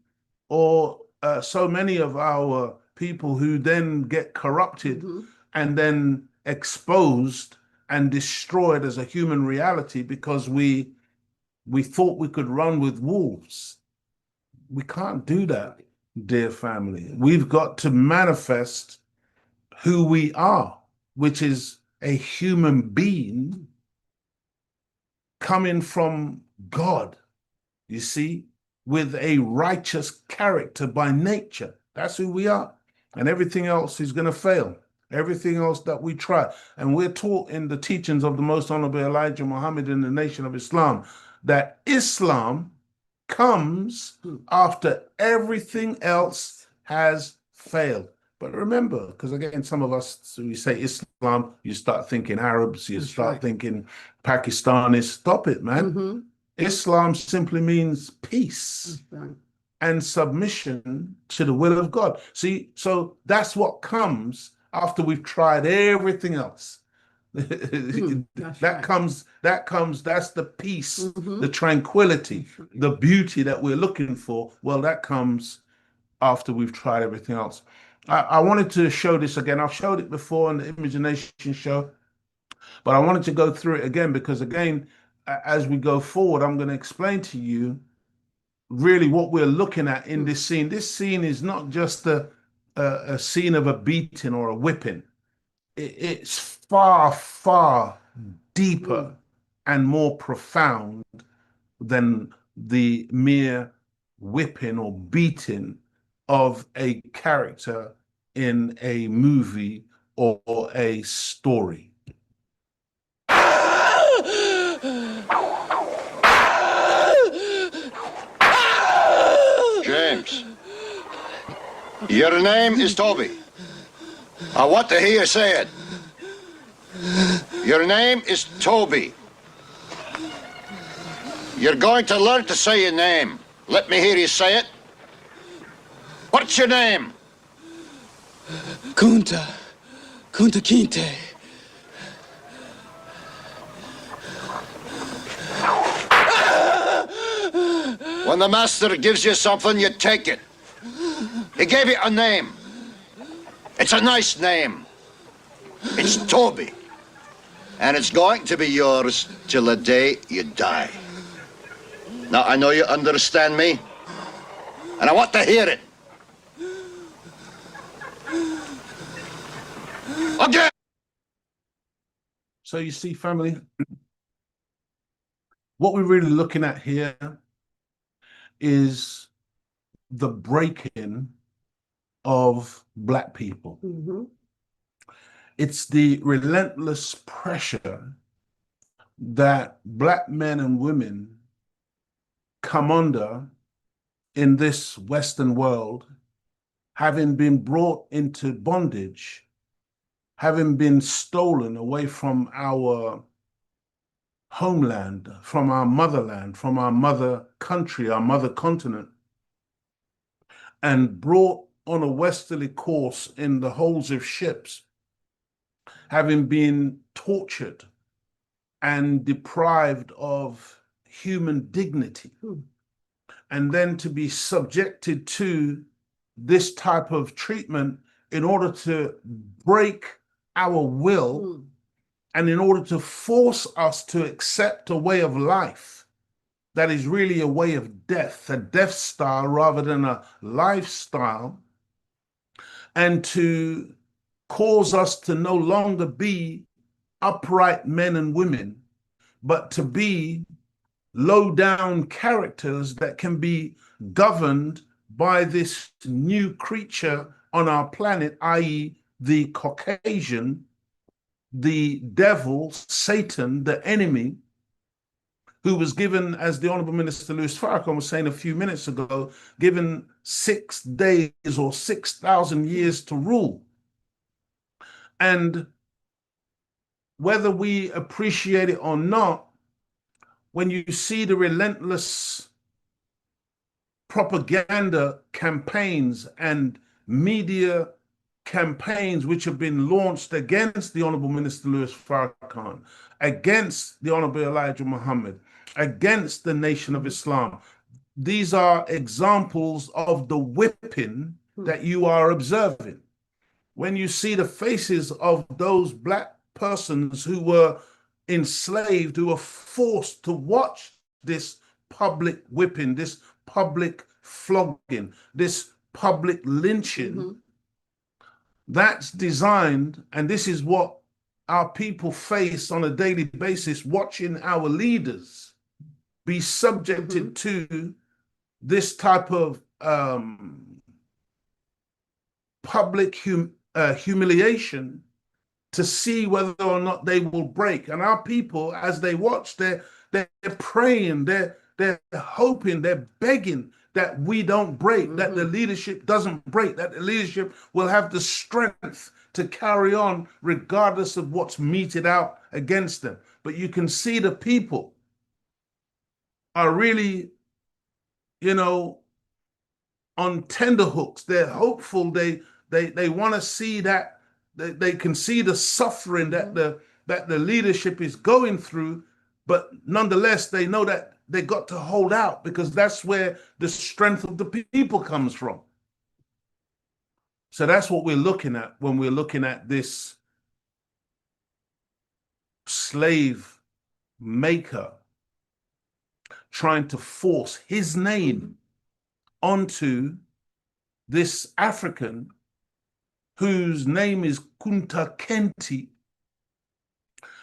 or so many of our people who then get corrupted and then exposed and destroyed as a human reality because we thought we could run with wolves. We can't do that, dear family. We've got to manifest who we are, which is a human being coming from God, you see, with a righteous character by nature. That's who we are. And everything else is going to fail. everything else that we try. And we're taught in the teachings of the Most Honorable Elijah Muhammad in the Nation of Islam that Islam comes after everything else has failed. But remember, because again, some of us, so we say Islam, you start thinking Arabs, you start thinking Pakistanis. Stop it, man. Islam simply means peace and submission to the will of God. See, so that's what comes after we've tried everything else. That's the peace, the tranquility, the beauty that we're looking for. Well, that comes after we've tried everything else. I wanted to show this again. I've showed it before in the Imagination show, but I wanted to go through it again because, again, as we go forward, I'm going to explain to you really what we're looking at in this scene. This scene is not just a scene of a beating or a whipping. It's far, far deeper and more profound than the mere whipping or beating of a character in a movie or a story. James, your name is Toby. I want to hear you say it. Your name is Toby. You're going to learn to say your name. Let me hear you say it. What's your name? Kunta Kinte. When the master gives you something, you take it. He gave you a name. It's a nice name. It's Toby. And it's going to be yours till the day you die. Now, I know you understand me, and I want to hear it. Again! So you see, family, what we're really looking at here is the break-in of Black people. It's the relentless pressure that Black men and women come under in this Western world, having been brought into bondage, having been stolen away from our homeland, from our motherland, from our mother country, our mother continent, and brought on a westerly course in the holds of ships, having been tortured and deprived of human dignity, and then to be subjected to this type of treatment in order to break our will and in order to force us to accept a way of life that is really a way of death, a death style rather than a lifestyle, and to cause us to no longer be upright men and women, but to be low-down characters that can be governed by this new creature on our planet, i.e. the Caucasian, the devil, Satan, the enemy, who was given, as the Honorable Minister Louis Farrakhan was saying a few minutes ago, given 6 days or 6,000 years to rule. And whether we appreciate it or not, when you see the relentless propaganda campaigns and media campaigns which have been launched against the Honorable Minister Louis Farrakhan, against the Honorable Elijah Muhammad, against the Nation of Islam, these are examples of the whipping that you are observing. When you see the faces of those Black persons who were enslaved, who were forced to watch this public whipping, this public flogging, this public lynching, that's designed, and this is what our people face on a daily basis, watching our leaders be subjected to this type of public humiliation to see whether or not they will break. And our people, as they watch, they're praying, they're hoping, they're begging that we don't break, that the leadership doesn't break, that the leadership will have the strength to carry on regardless of what's meted out against them. But you can see the people are really, you know, on tenterhooks. They're hopeful. They want to see that they can see the suffering that the leadership is going through, but nonetheless they know that they got to hold out because that's where the strength of the people comes from. So that's what we're looking at when we're looking at this slave maker trying to force his name onto this African whose name is Kunta Kenti,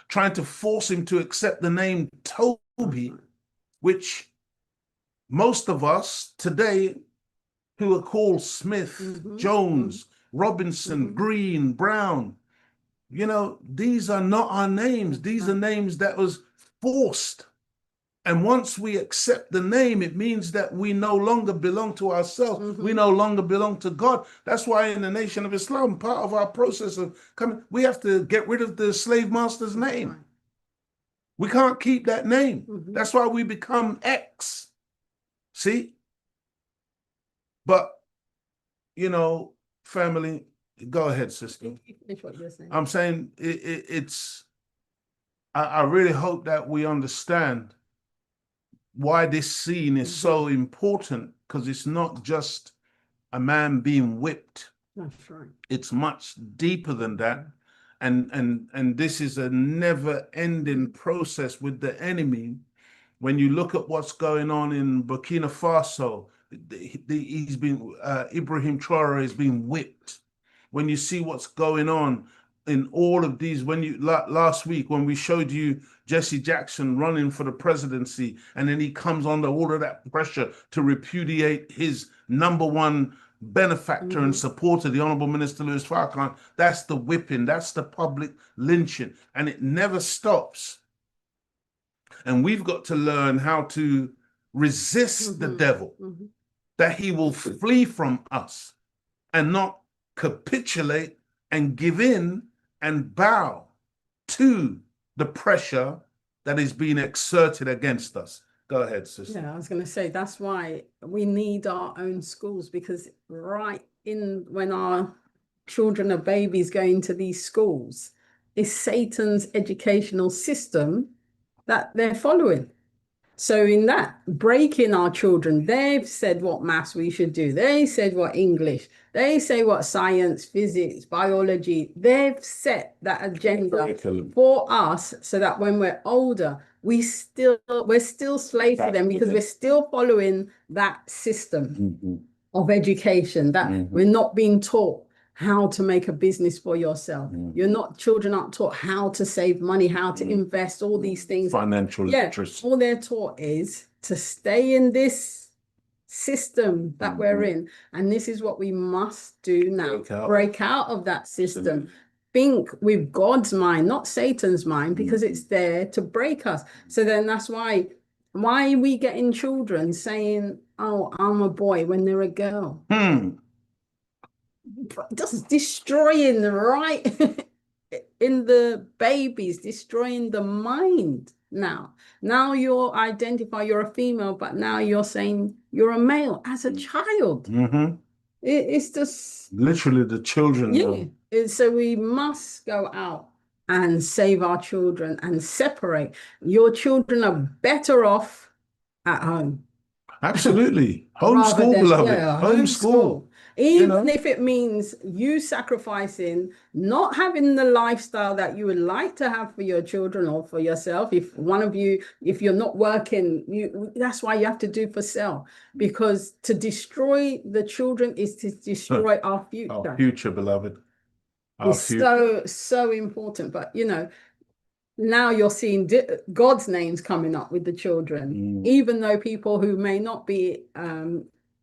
trying to force him to accept the name Toby, which most of us today who are called Smith, Jones, Robinson, Green, Brown, you know, these are not our names. These are names that was forced. And once we accept the name, it means that we no longer belong to ourselves. We no longer belong to God. That's why in the Nation of Islam, part of our process of coming, we have to get rid of the slave master's name. We can't keep that name. That's why we become X. See? But, you know, family, go ahead, sister. I'm saying I really hope that we understand why this scene is so important, because it's not just a man being whipped. That's right. It's much deeper than that. And this is a never-ending process with the enemy. When you look at what's going on in Burkina Faso, he's been Ibrahim Traore has been whipped. When you see what's going on in all of these, when you last week when we showed you Jesse Jackson running for the presidency, and then he comes under all of that pressure to repudiate his number one benefactor and supporter, the Honorable Minister Louis Farrakhan. That's the whipping, that's the public lynching, and it never stops. And we've got to learn how to resist the devil, that he will flee from us and not capitulate and give in and bow to the pressure that is being exerted against us. Go ahead, sister. Yeah, I was going to say that's why we need our own schools, because right in when our children are babies going to these schools, is Satan's educational system that they're following. So in that, breaking our children, they've said what maths we should do. They said what English. They say what science, physics, biology. They've set that agenda for us so that when we're older, we're still slaves to them, because we're still following that system of education, that we're not being taught how to make a business for yourself. Children aren't taught how to save money, how to invest, all these things. Financial literacy. All they're taught is to stay in this system that we're in. And this is what we must do now. Break out of that system. Think with God's mind, not Satan's mind, because it's there to break us. So then that's why are we getting children saying, oh, I'm a boy, when they're a girl? Just destroying right in the babies, destroying the mind. Now you're you're a female, but now you're saying you're a male as a child. It's just literally the children. So we must go out and save our children and separate. Your children are better off at home. Absolutely. Homeschool, beloved. Homeschool. Even if it means you sacrificing, not having the lifestyle that you would like to have for your children or for yourself. If one of you, if you're not working, that's why you have to do for self, because to destroy the children is to destroy our future. Our future, beloved. Our future. So important. But now you're seeing God's names coming up with the children, even though people who may not be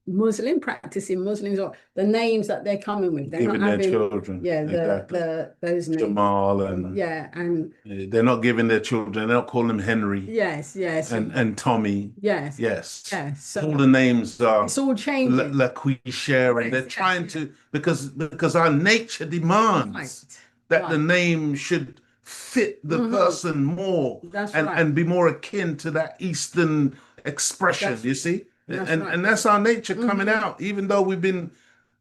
Muslim, practicing Muslims, or the names that they're coming with. They're Giving not their having, children. yeah, Exactly. those names. Jamal and Yeah, and they're not giving their children, they don't call them Henry yes, and Tommy. yes, Yes. yes. So All the names are it's all changing. LaQuisha, and they're Yes, trying to because our nature demands right, that the right. name should fit the person more That's and right. be more akin to that Eastern expression, That's- you see? that's And right. that's our nature coming out, even though we've been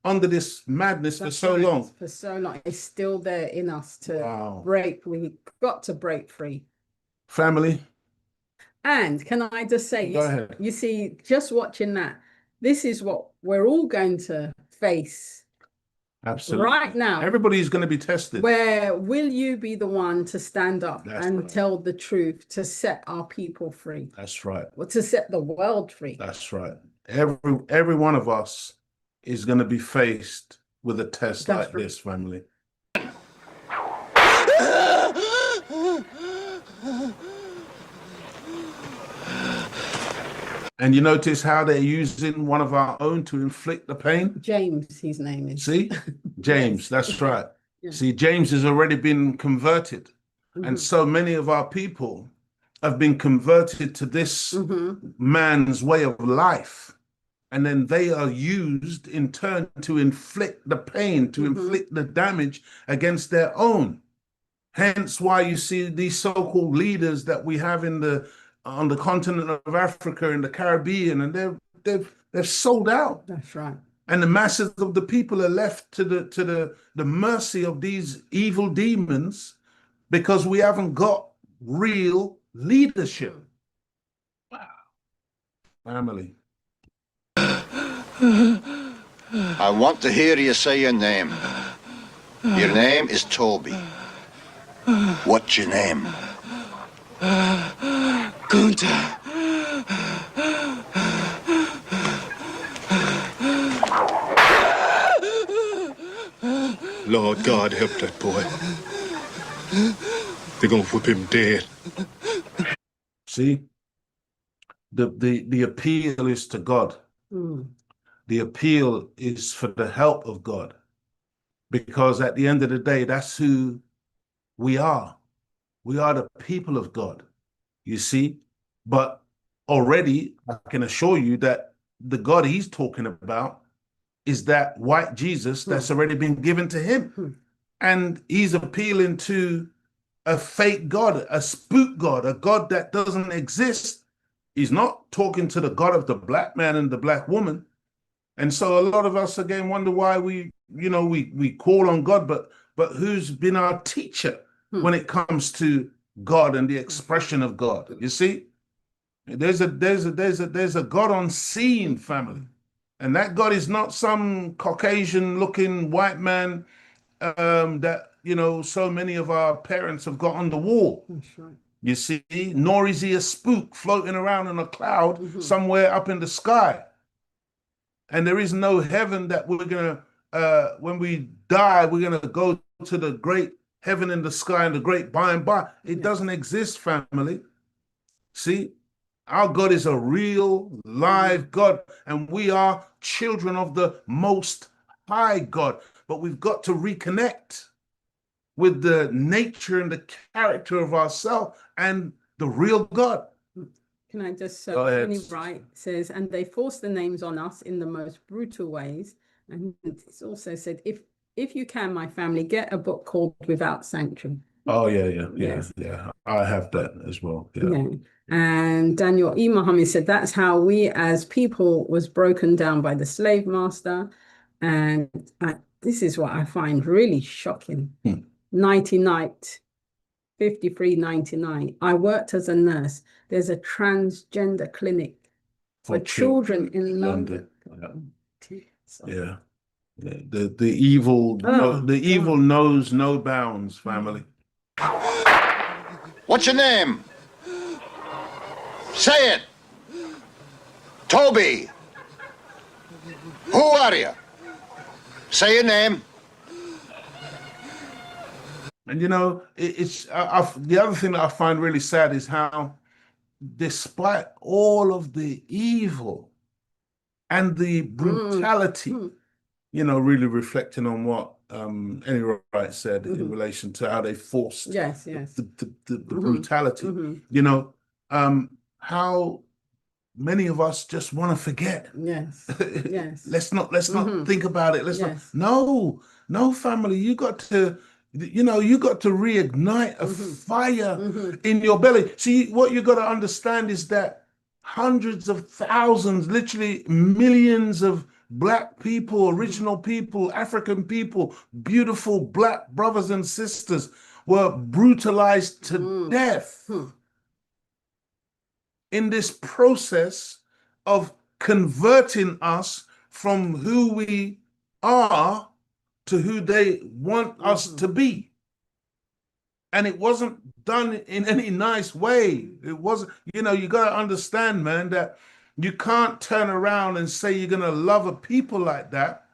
under this madness for That's so right. long. For so long, it's still there in us to Wow. break. We got to break free. Family, And can I just say, go ahead. you see, just watching that, this is what we're all going to face Absolutely. right now. Everybody's going to be tested. Where will you be the one to stand up That's and right. tell the truth to set our people free? That's right. Or to set the world free? That's right. Every one of us is going to be faced with a test That's like right. this, family. And you notice how they're using one of our own to inflict the pain? James, his name is. See? James, that's right. Yeah. See, James has already been converted. And so many of our people have been converted to this man's way of life. And then they are used in turn to inflict the pain, to inflict the damage against their own. Hence why you see these so-called leaders that we have on the continent of Africa and the Caribbean, and they've sold out. That's right. And the masses of the people are left to the mercy of these evil demons because we haven't got real leadership. Wow. Family. I want to hear you say your name. Your name is Toby. What's your name? Gunther. Lord God, help that boy. They're gonna whip him dead. See, the appeal is to God. The appeal is for the help of God, because at the end of the day, that's who we are. We are the people of God, you see. But already, I can assure you that the God he's talking about is that white Jesus that's already been given to him. And he's appealing to a fake God, a spook God, a God that doesn't exist. He's not talking to the God of the black man and the black woman. And so a lot of us again wonder why we call on God, but who's been our teacher when it comes to God and the expression of God? You see, there's a God unseen, family. And that God is not some Caucasian looking white man that, so many of our parents have got on the wall. That's right. You see, nor is he a spook floating around in a cloud somewhere up in the sky. And there is no heaven that we're going to, when we die, we're going to go to the great heaven in the sky and the great by and by. It doesn't exist, family. See, our God is a real, live God, and we are children of the Most High God. But we've got to reconnect with the nature and the character of ourselves and the real God. Can I just Go ahead. Penny Wright says, and they force the names on us in the most brutal ways. And it's also said, if you can, my family, get a book called Without Sanctuary. Oh, yeah. Yes. Yeah. I have that as well. Yeah. And Daniel E. Muhammad said, that's how we as people was broken down by the slave master. And this is what I find really shocking. 99th. 53.99. I worked as a nurse. There's a transgender clinic for children in London. Yeah. The evil, evil knows no bounds, family. What's your name? Say it. Toby. Who are you? Say your name. And it's the other thing that I find really sad is how, despite all of the evil and the brutality, really reflecting on what Annie Wright said in relation to how they forced the brutality, how many of us just want to forget. Yes. Yes. let's not think about it. No, family, you got to reignite a fire in your belly. See, what you got to understand is that hundreds of thousands, literally millions of Black people, original people, African people, beautiful Black brothers and sisters were brutalized to death in this process of converting us from who we are to who they want us to be. And it wasn't done in any nice way. It wasn't, you got to understand, man, that you can't turn around and say you're going to love a people like that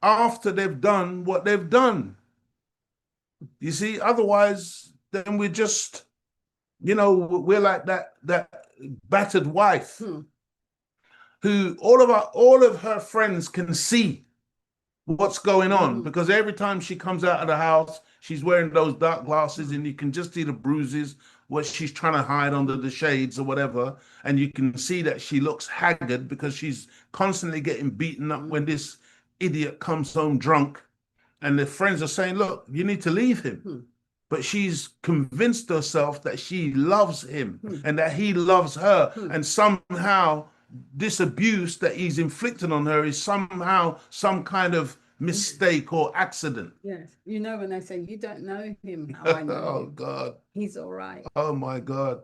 after they've done what they've done. You see, otherwise, then we're just, we're like that battered wife who all of her friends can see what's going on because every time she comes out of the house, she's wearing those dark glasses and you can just see the bruises, what she's trying to hide under the shades or whatever. And you can see that she looks haggard because she's constantly getting beaten up when this idiot comes home drunk. And the friends are saying, look, you need to leave him. But she's convinced herself that she loves him and that he loves her. And somehow this abuse that he's inflicted on her is somehow some kind of mistake or accident. Yes. When they say, you don't know him, how I know Oh, him. God. He's all right. Oh, my God.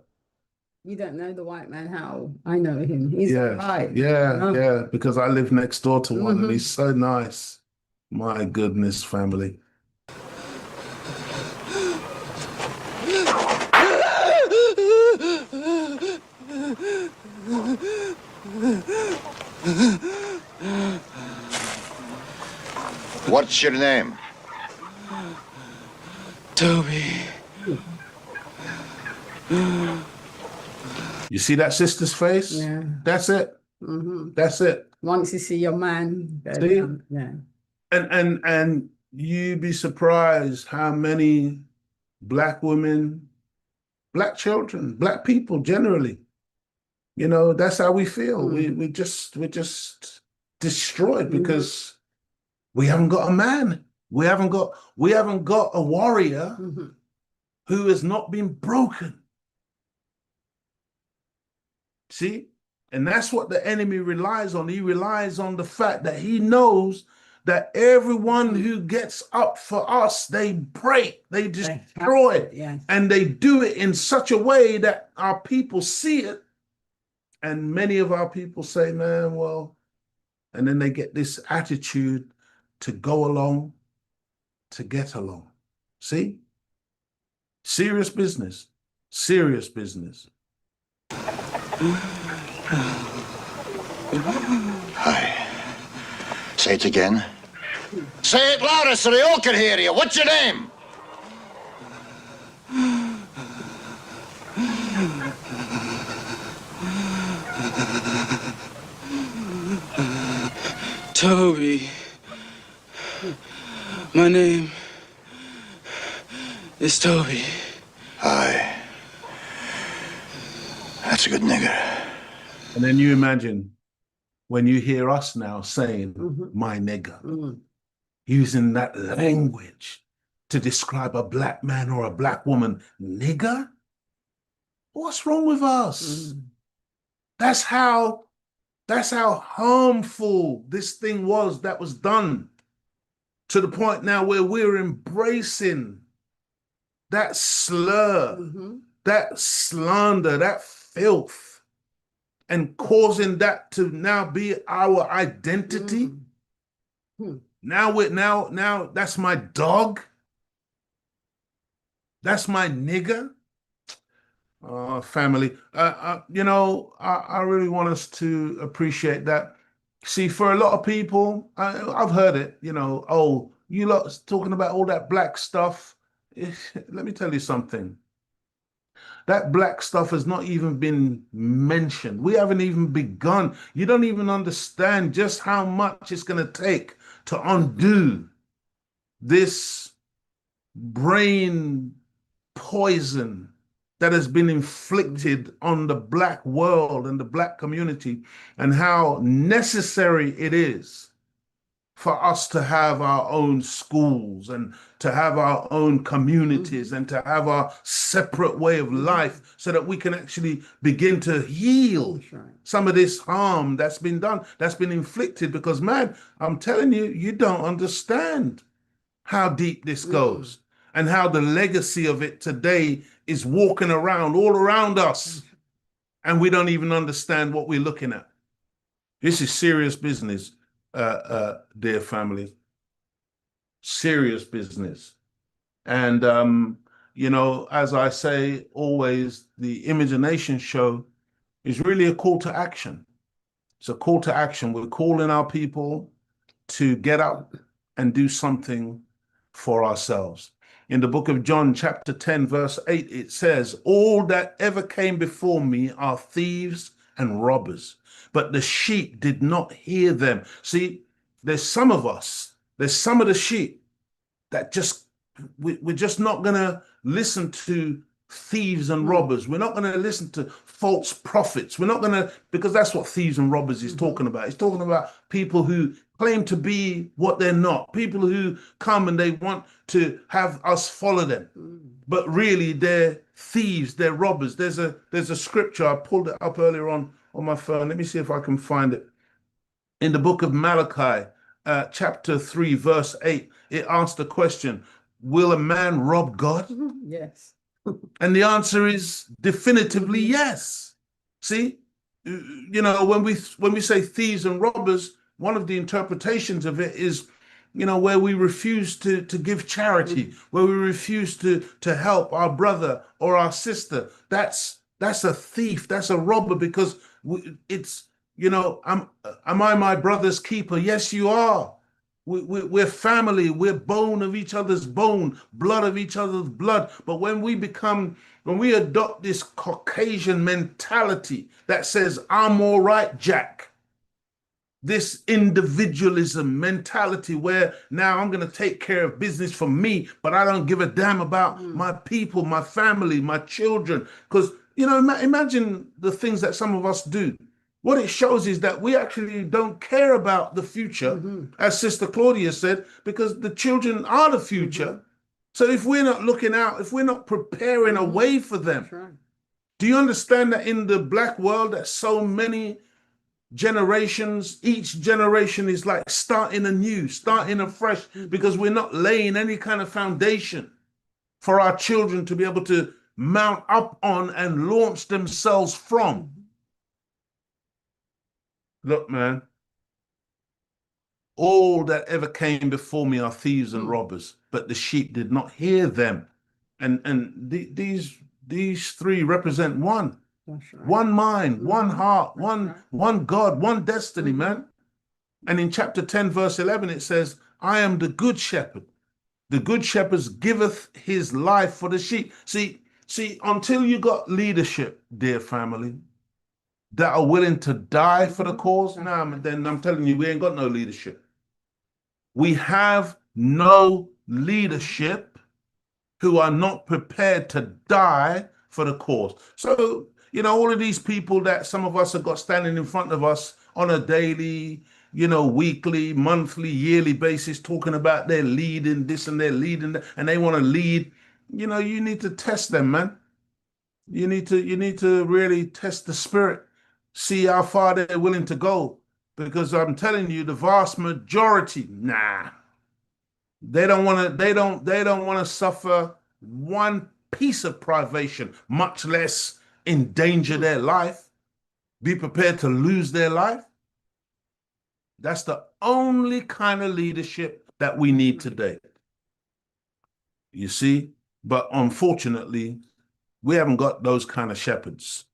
You don't know the white man, how I know him. He's all right. Yeah, because I live next door to one and he's so nice. My goodness, family. What's your name? Toby. You see that sister's face? Yeah. That's it. That's it. Once you see your man, See? yeah. And you'd be surprised how many Black women, Black children, Black people generally, that's how we feel. We're just destroyed because we haven't got a man. We haven't got a warrior who has not been broken. See? And that's what the enemy relies on. He relies on the fact that he knows that everyone who gets up for us, they break, they destroy, and they do it in such a way that our people see it. And many of our people say, man, well, and then they get this attitude to go along, to get along. See? Serious business. Serious business. Hi. Say it again. Say it louder so they all can hear you. What's your name? Toby. My name is Toby. Hi. That's a good nigger. And then you imagine when you hear us now saying, my nigger, using that language to describe a Black man or a Black woman, nigger? What's wrong with us? That's how harmful this thing was that was done, to the point now where we're embracing that slur, that slander, that filth, and causing that to now be our identity. Now that's my dog. That's my nigger. Family, I really want us to appreciate that. See, for a lot of people, I've heard it, oh, you lot talking about all that Black stuff. Let me tell you something. That black stuff has not even been mentioned. We haven't even begun. You don't even understand just how much it's going to take to undo this brain poison that has been inflicted on the black world and the black community, and how necessary it is for us to have our own schools and to have our own communities and to have our separate way of life so that we can actually begin to heal some of this harm that's been done, that's been inflicted. Because, man, I'm telling you, you don't understand how deep this goes and how the legacy of it today is walking around all around us, and we don't even understand what we're looking at. This is serious business, dear family. Serious business. And, you know, as I say always, the Imagination Show is really a call to action. It's a call to action. We're calling our people to get up and do something for ourselves. In the book of John, chapter 10, verse 8, it says, "All that ever came before me are thieves and robbers, but the sheep did not hear them." See, there's some of us, there's some of the sheep that just, we're just not going to listen to thieves and robbers. We're not going to listen to false prophets. We're not going to, because that's what thieves and robbers is talking about. It's talking about people who claim to be what they're not, people who come and they want to have us follow them, but really they're thieves, they're robbers. There's a scripture, I pulled it up earlier on my phone. Let me see if I can find it. In the book of Malachi, chapter 3, verse 8, it asks the question, will a man rob God? Yes. And the answer is definitively yes. See, you know, when we say thieves and robbers, one of the interpretations of it is, you know, where we refuse to give charity, where we refuse to help our brother or our sister. That's a thief, that's a robber, because it's, you know, am I my brother's keeper? Yes, you are. We're family, we're bone of each other's bone, blood of each other's blood. But when we adopt this Caucasian mentality that says, I'm all right, Jack, this individualism mentality where now I'm going to take care of business for me, but I don't give a damn about my people, my family, my children. Because, you know, imagine the things that some of us do. What it shows is that we actually don't care about the future, as Sister Claudia said, because the children are the future. So if we're not looking out, if we're not preparing a way for them, do you understand that in the black world that so many generations, each generation is like starting anew, starting afresh, because we're not laying any kind of foundation for our children to be able to mount up on and launch themselves from. Look, man, all that ever came before me are thieves and robbers, but the sheep did not hear them. And these three represent one. One mind, one heart, one God, one destiny, man. And in chapter 10, verse 11, it says, I am the good shepherd. The good shepherd giveth his life for the sheep. See, until you got leadership, dear family, that are willing to die for the cause, then I'm telling you, we ain't got no leadership. We have no leadership who are not prepared to die for the cause. So, you know, all of these people that some of us have got standing in front of us on a daily, you know, weekly, monthly, yearly basis, talking about their leading this and they're leading that, and they want to lead, you know, you need to test them, man. You need to really test the spirit, see how far they're willing to go. Because I'm telling you, the vast majority, they don't want to suffer one piece of privation, much less endanger their life, be prepared to lose their life. That's the only kind of leadership that we need today. You see? But unfortunately, we haven't got those kind of shepherds.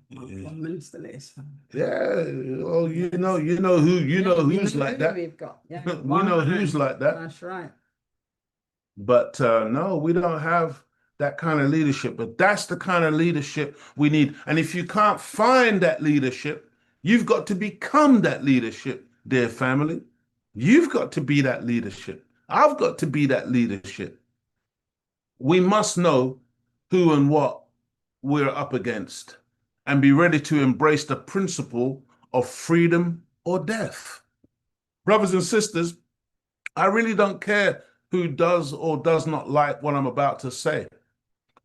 Minister list. Yeah, well, you know who's like that. We've got. Yeah. We know who's like that. That's right. But no, we don't have that kind of leadership. But that's the kind of leadership we need. And if you can't find that leadership, you've got to become that leadership, dear family. You've got to be that leadership. I've got to be that leadership. We must know who and what we're up against and be ready to embrace the principle of freedom or death. Brothers and sisters, I really don't care who does or does not like what I'm about to say.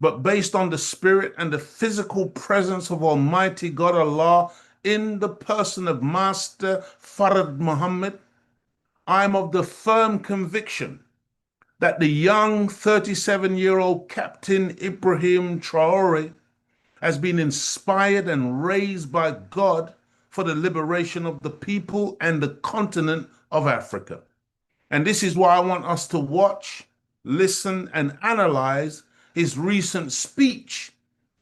But based on the spirit and the physical presence of Almighty God Allah in the person of Master Farad Muhammad, I'm of the firm conviction that the young 37-year-old Captain Ibrahim Traore has been inspired and raised by God for the liberation of the people and the continent of Africa. And this is why I want us to watch, listen, and analyze his recent speech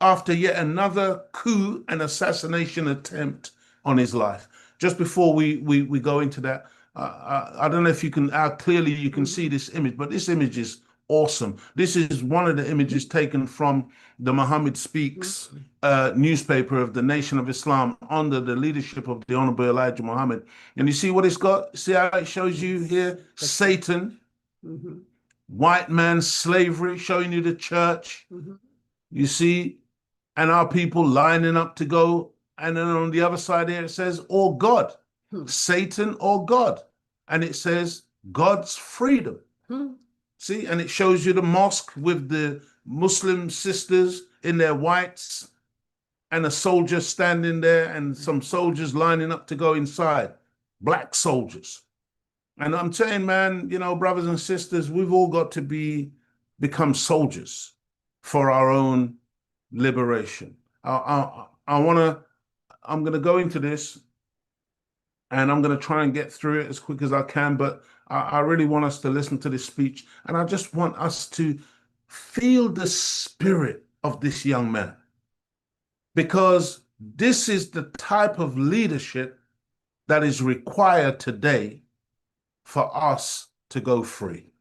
after yet another coup and assassination attempt on his life. Just before we go into that, I don't know if you can, how clearly you can see this image, but this image is awesome. This is one of the images taken from the Muhammad Speaks newspaper of the Nation of Islam under the leadership of the Honorable Elijah Muhammad. And you see what it's got? See how it shows you here? Satan, white man slavery, showing you the church. You see, and our people lining up to go. And then on the other side here, it says, or God, Satan or God. And it says, God's freedom. See, and it shows you the mosque with the Muslim sisters in their whites and a soldier standing there and some soldiers lining up to go inside, black soldiers. And I'm saying, man, you know, brothers and sisters, we've all got to become soldiers for our own liberation. I'm going to go into this and I'm going to try and get through it as quick as I can, but I really want us to listen to this speech, and I just want us to feel the spirit of this young man, because this is the type of leadership that is required today for us to go free.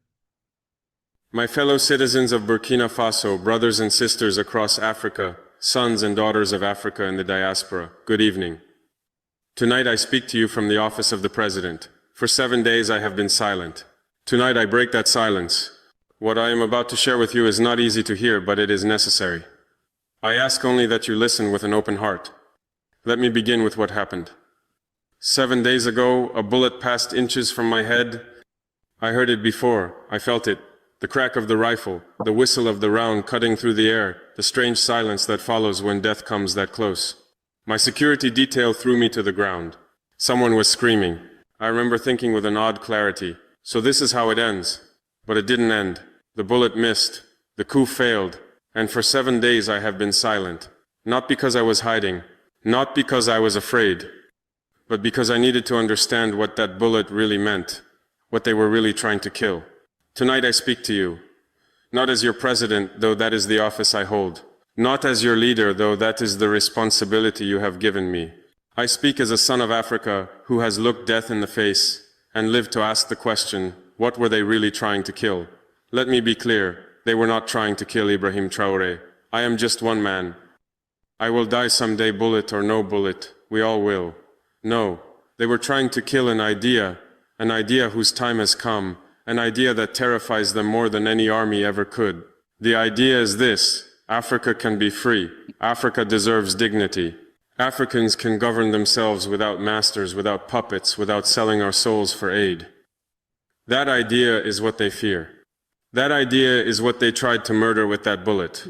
My fellow citizens of Burkina Faso, brothers and sisters across Africa, sons and daughters of Africa in the diaspora, good evening. Tonight I speak to you from the office of the President. For 7 days I have been silent. Tonight I break that silence. What I am about to share with you is not easy to hear, but it is necessary. I ask only that you listen with an open heart. Let me begin with what happened. 7 days ago, a bullet passed inches from my head. I heard it before, I felt it. The crack of the rifle, the whistle of the round cutting through the air, the strange silence that follows when death comes that close. My security detail threw me to the ground. Someone was screaming. I remember thinking with an odd clarity, so this is how it ends. But it didn't end. The bullet missed. The coup failed. And for 7 days I have been silent. Not because I was hiding. Not because I was afraid. But because I needed to understand what that bullet really meant. What they were really trying to kill. Tonight I speak to you. Not as your president, though that is the office I hold. Not as your leader, though that is the responsibility you have given me. I speak as a son of Africa who has looked death in the face and lived to ask the question, what were they really trying to kill? Let me be clear, they were not trying to kill Ibrahim Traore. I am just one man. I will die someday, bullet or no bullet, we all will. No, they were trying to kill an idea whose time has come, an idea that terrifies them more than any army ever could. The idea is this: Africa can be free. Africa deserves dignity. Africans can govern themselves without masters, without puppets, without selling our souls for aid. That idea is what they fear. That idea is what they tried to murder with that bullet.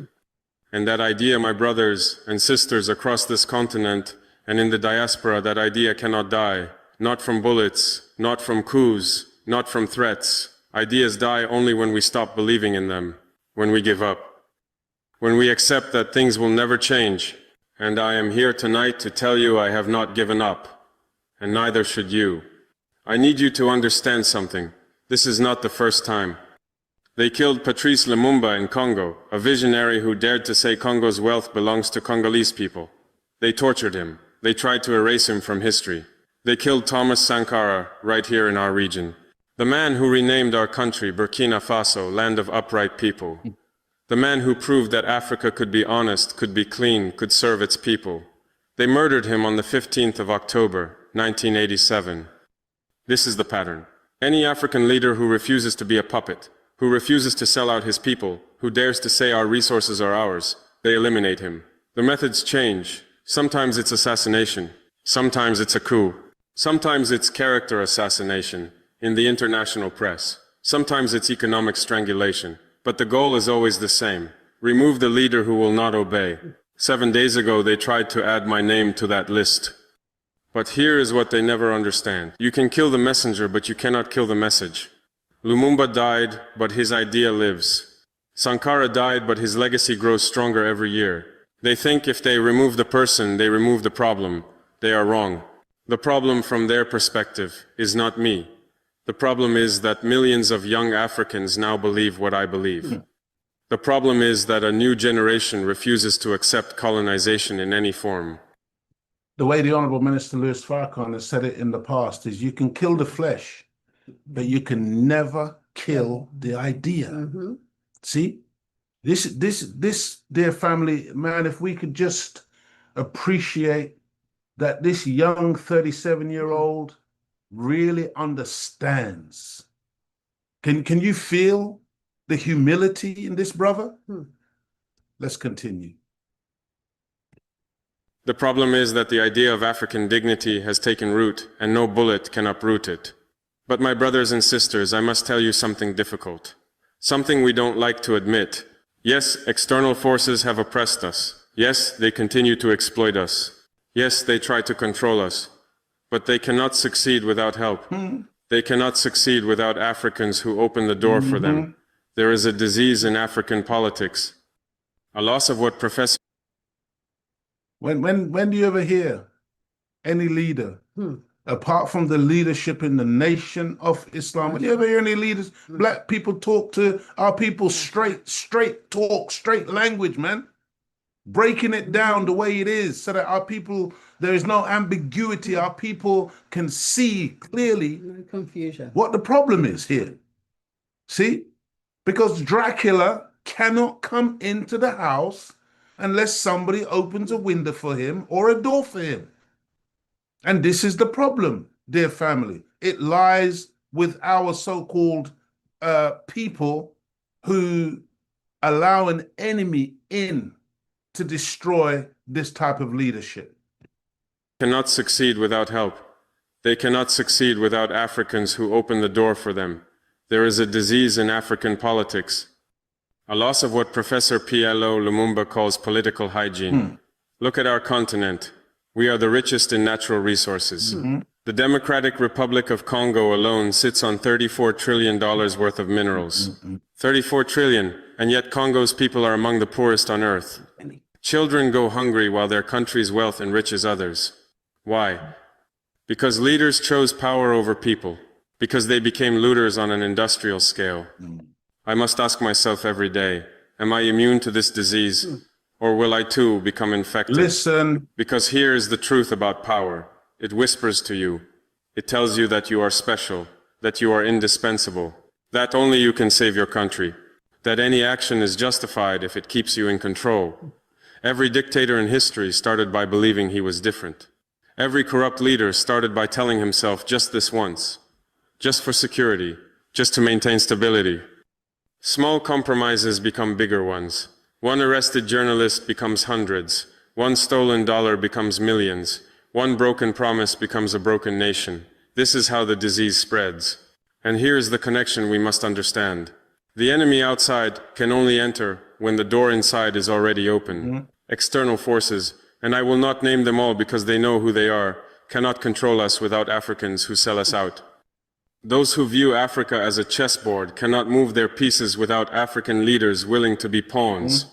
And that idea, my brothers and sisters across this continent and in the diaspora, that idea cannot die. Not from bullets, not from coups, not from threats. Ideas die only when we stop believing in them, when we give up. When we accept that things will never change. And I am here tonight to tell you I have not given up, and neither should you. I need you to understand something. This is not the first time. They killed Patrice Lumumba in Congo, a visionary who dared to say Congo's wealth belongs to Congolese people. They tortured him. They tried to erase him from history. They killed Thomas Sankara right here in our region. The man who renamed our country Burkina Faso, land of upright people. The man who proved that Africa could be honest, could be clean, could serve its people. They murdered him on the 15th of October, 1987. This is the pattern. Any African leader who refuses to be a puppet, who refuses to sell out his people, who dares to say our resources are ours, they eliminate him. The methods change. Sometimes it's assassination. Sometimes it's a coup. Sometimes it's character assassination in the international press. Sometimes it's economic strangulation. But the goal is always the same. Remove the leader who will not obey. 7 days ago they tried to add my name to that list. But here is what they never understand. You can kill the messenger, but you cannot kill the message. Lumumba died, but his idea lives. Sankara died, but his legacy grows stronger every year. They think if they remove the person, they remove the problem. They are wrong. The problem from their perspective is not me. The problem is that millions of young Africans now believe what I believe. The problem is that a new generation refuses to accept colonization in any form. The way the Honorable Minister Louis Farrakhan has said it in the past is you can kill the flesh, but you can never kill the idea. See, this, dear family, man, if we could just appreciate that this young 37-year-old really understands. Can you feel the humility in this brother? Let's continue. The problem is that the idea of African dignity has taken root, and no bullet can uproot it. But my brothers and sisters, I must tell you something difficult. Something we don't like to admit. Yes, external forces have oppressed us. Yes, they continue to exploit us. Yes, they try to control us. But they cannot succeed without help. They cannot succeed without Africans who open the door for them. There is a disease in African politics. A loss of what Professor... When do you ever hear any leader, apart from the leadership in the Nation of Islam, when you ever hear any leaders, black people talk to our people straight talk, straight language, man, breaking it down the way it is so that our people, there is no ambiguity, our people can see clearly No confusion. what the problem is here. See? Because Dracula cannot come into the house unless somebody opens a window for him or a door for him. And this is the problem, dear family. It lies with our so-called people who allow an enemy in to destroy this type of leadership. Cannot succeed without help. They cannot succeed without Africans who open the door for them. There is a disease in African politics. A loss of what Professor P.O.W.E.R Lumumba calls political hygiene. Look at our continent. We are the richest in natural resources. The Democratic Republic of Congo alone sits on $34 trillion worth of minerals. 34 trillion, and yet Congo's people are among the poorest on earth. Children go hungry while their country's wealth enriches others. Why? Because leaders chose power over people. Because they became looters on an industrial scale. I must ask myself every day, am I immune to this disease? Or will I too become infected? Listen. Because here is the truth about power. It whispers to you. It tells you that you are special, that you are indispensable, that only you can save your country, that any action is justified if it keeps you in control. Every dictator in history started by believing he was different. Every corrupt leader started by telling himself just this once, just for security, just to maintain stability. Small compromises become bigger ones. One arrested journalist becomes hundreds. One stolen dollar becomes millions. One broken promise becomes a broken nation. This is how the disease spreads. And here is the connection we must understand. The enemy outside can only enter when the door inside is already open. External forces, and I will not name them all because they know who they are, cannot control us without Africans who sell us out. Those who view Africa as a chessboard cannot move their pieces without African leaders willing to be pawns.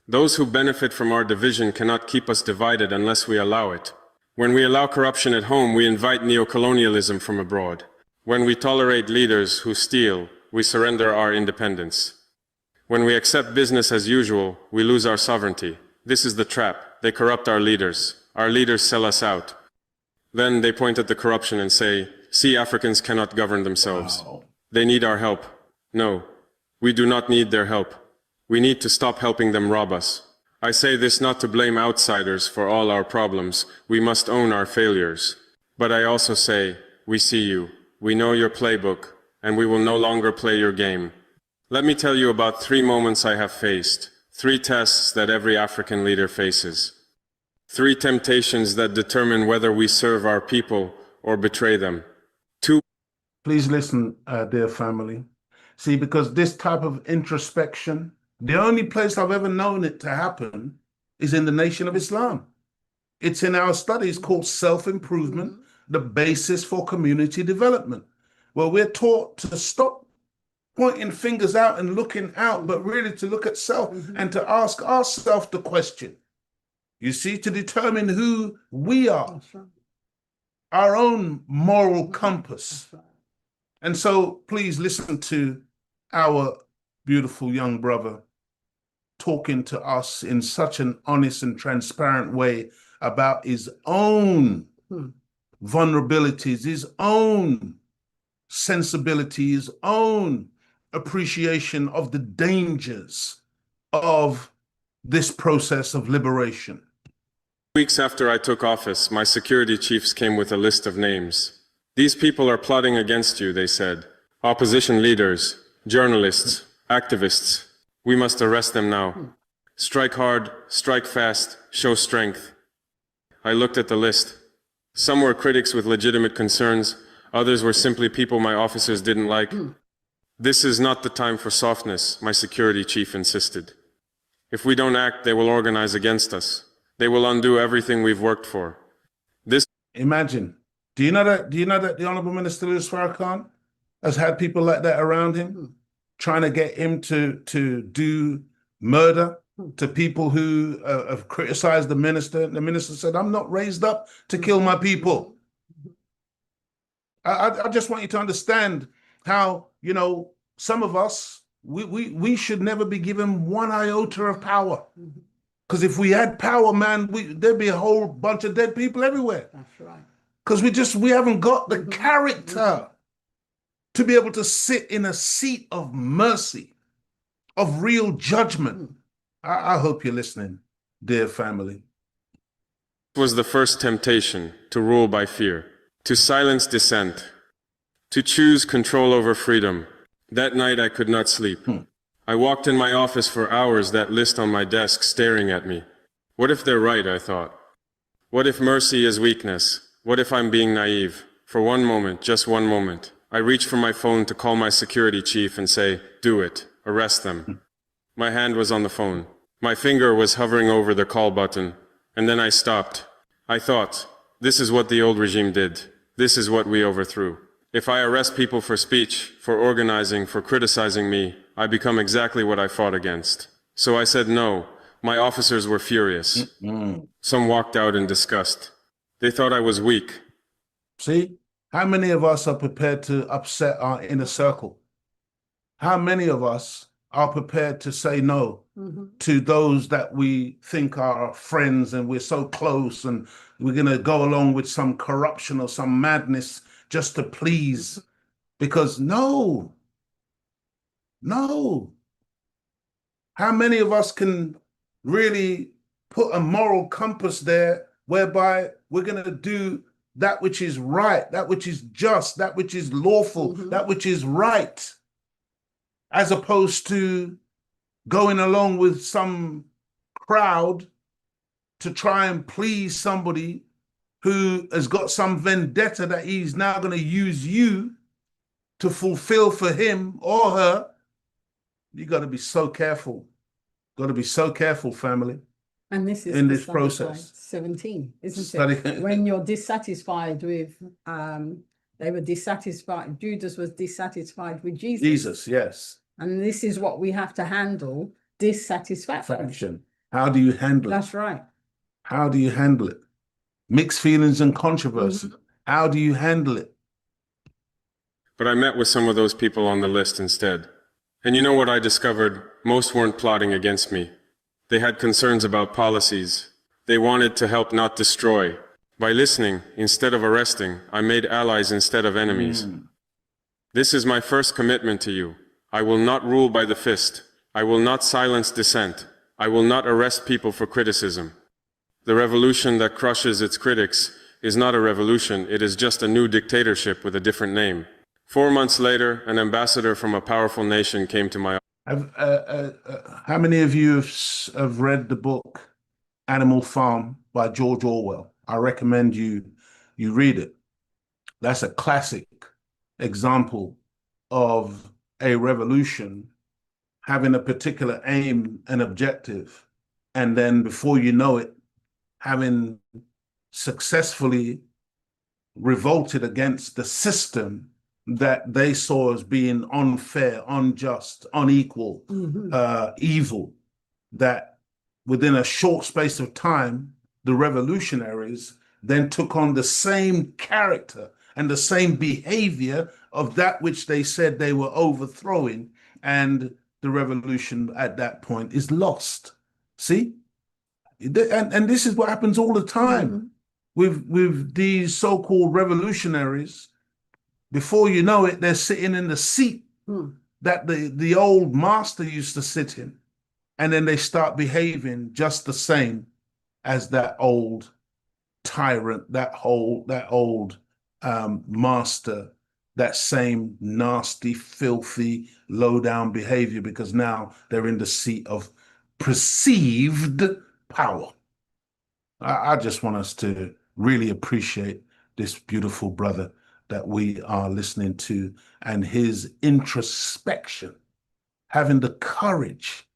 Those who benefit from our division cannot keep us divided unless we allow it. When we allow corruption at home, we invite neocolonialism from abroad. When we tolerate leaders who steal, we surrender our independence. When we accept business as usual, we lose our sovereignty. This is the trap. They corrupt our leaders. Our leaders sell us out. Then they point at the corruption and say, see, Africans cannot govern themselves. They need our help. No, we do not need their help. We need to stop helping them rob us. I say this not to blame outsiders for all our problems. We must own our failures. But I also say, we see you, we know your playbook, and we will no longer play your game. Let me tell you about 3 moments I have faced, 3 tests that every African leader faces. 3 temptations that determine whether we serve our people or betray them. 2. Please listen, dear family. See, because this type of introspection, the only place I've ever known it to happen is in the Nation of Islam. It's in our studies called self-improvement, the basis for community development, where we're taught to stop pointing fingers out and looking out, but really to look at self and to ask ourselves the question, you see, to determine who we are, our own moral compass. And so please listen to our beautiful young brother talking to us in such an honest and transparent way about his own vulnerabilities, his own sensibility, his own appreciation of the dangers of this process of liberation. Weeks after I took office, my security chiefs came with a list of names. These people are plotting against you, they said. Opposition leaders, journalists, activists. We must arrest them now. Strike hard, strike fast, show strength. I looked at the list. Some were critics with legitimate concerns, others were simply people my officers didn't like. This is not the time for softness, my security chief insisted. If we don't act, they will organize against us. They will undo everything we've worked for. Imagine. Do you know that the Honorable Minister Louis Farrakhan has had people like that around him, trying to get him to do murder to people who have criticized the minister? The minister said, I'm not raised up to kill my people. I just want you to understand how, you know, some of us, we should never be given one iota of power. Because if we had power, man, there'd be a whole bunch of dead people everywhere. That's right. Because we haven't got the character to be able to sit in a seat of mercy, of real judgment. I hope you're listening, dear family. It was the first temptation to rule by fear, to silence dissent, to choose control over freedom. That night I could not sleep. I walked in my office for hours, that list on my desk staring at me. What if they're right, I thought. What if mercy is weakness? What if I'm being naive? For one moment, just one moment, I reached for my phone to call my security chief and say, do it, arrest them. My hand was on the phone. My finger was hovering over the call button, and then I stopped. I thought, this is what the old regime did. This is what we overthrew. If I arrest people for speech, for organizing, for criticizing me, I become exactly what I fought against. So I said no. My officers were furious. Some walked out in disgust. They thought I was weak. See, how many of us are prepared to upset our inner circle? How many of us are prepared to say no to those that we think are our friends and we're so close and we're going to go along with some corruption or some madness just to please? Because no. How many of us can really put a moral compass there whereby we're going to do that which is right, that which is just, that which is lawful, that which is right, as opposed to going along with some crowd to try and please somebody who has got some vendetta that he's now going to use you to fulfill for him or her. You got to be so careful. Got to be so careful, family. And this is in the this study process. slide 17, isn't Study- it? When you're dissatisfied with, they were dissatisfied, Judas was dissatisfied with Jesus. Jesus, yes. And this is what we have to handle, dissatisfaction. Faction. How do you handle it? That's right. How do you handle it? Mixed feelings and controversy. How do you handle it? But I met with some of those people on the list instead. And you know what I discovered? Most weren't plotting against me. They had concerns about policies. They wanted to help, not destroy. By listening, instead of arresting, I made allies instead of enemies. This is my first commitment to you. I will not rule by the fist. I will not silence dissent. I will not arrest people for criticism. The revolution that crushes its critics is not a revolution, it is just a new dictatorship with a different name. 4 months later, an ambassador from a powerful nation came to my How many of you have read the book Animal Farm by George Orwell? I recommend you read it. That's a classic example of a revolution having a particular aim and objective, and then before you know it, having successfully revolted against the system that they saw as being unfair, unjust, unequal, evil, that within a short space of time, the revolutionaries then took on the same character and the same behavior of that which they said they were overthrowing, and the revolution at that point is lost. See? And this is what happens all the time with these so-called revolutionaries. Before you know it, they're sitting in the seat that the old master used to sit in, and then they start behaving just the same as that old tyrant, that old master, that same nasty, filthy, low-down behavior, because now they're in the seat of perceived power. I just want us to really appreciate this beautiful brother that we are listening to, and his introspection, having the courage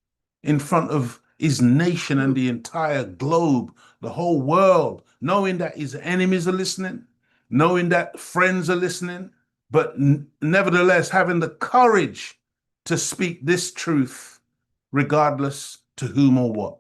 in front of his nation and the entire globe, the whole world, knowing that his enemies are listening, knowing that friends are listening, but nevertheless having the courage to speak this truth, regardless to whom or what.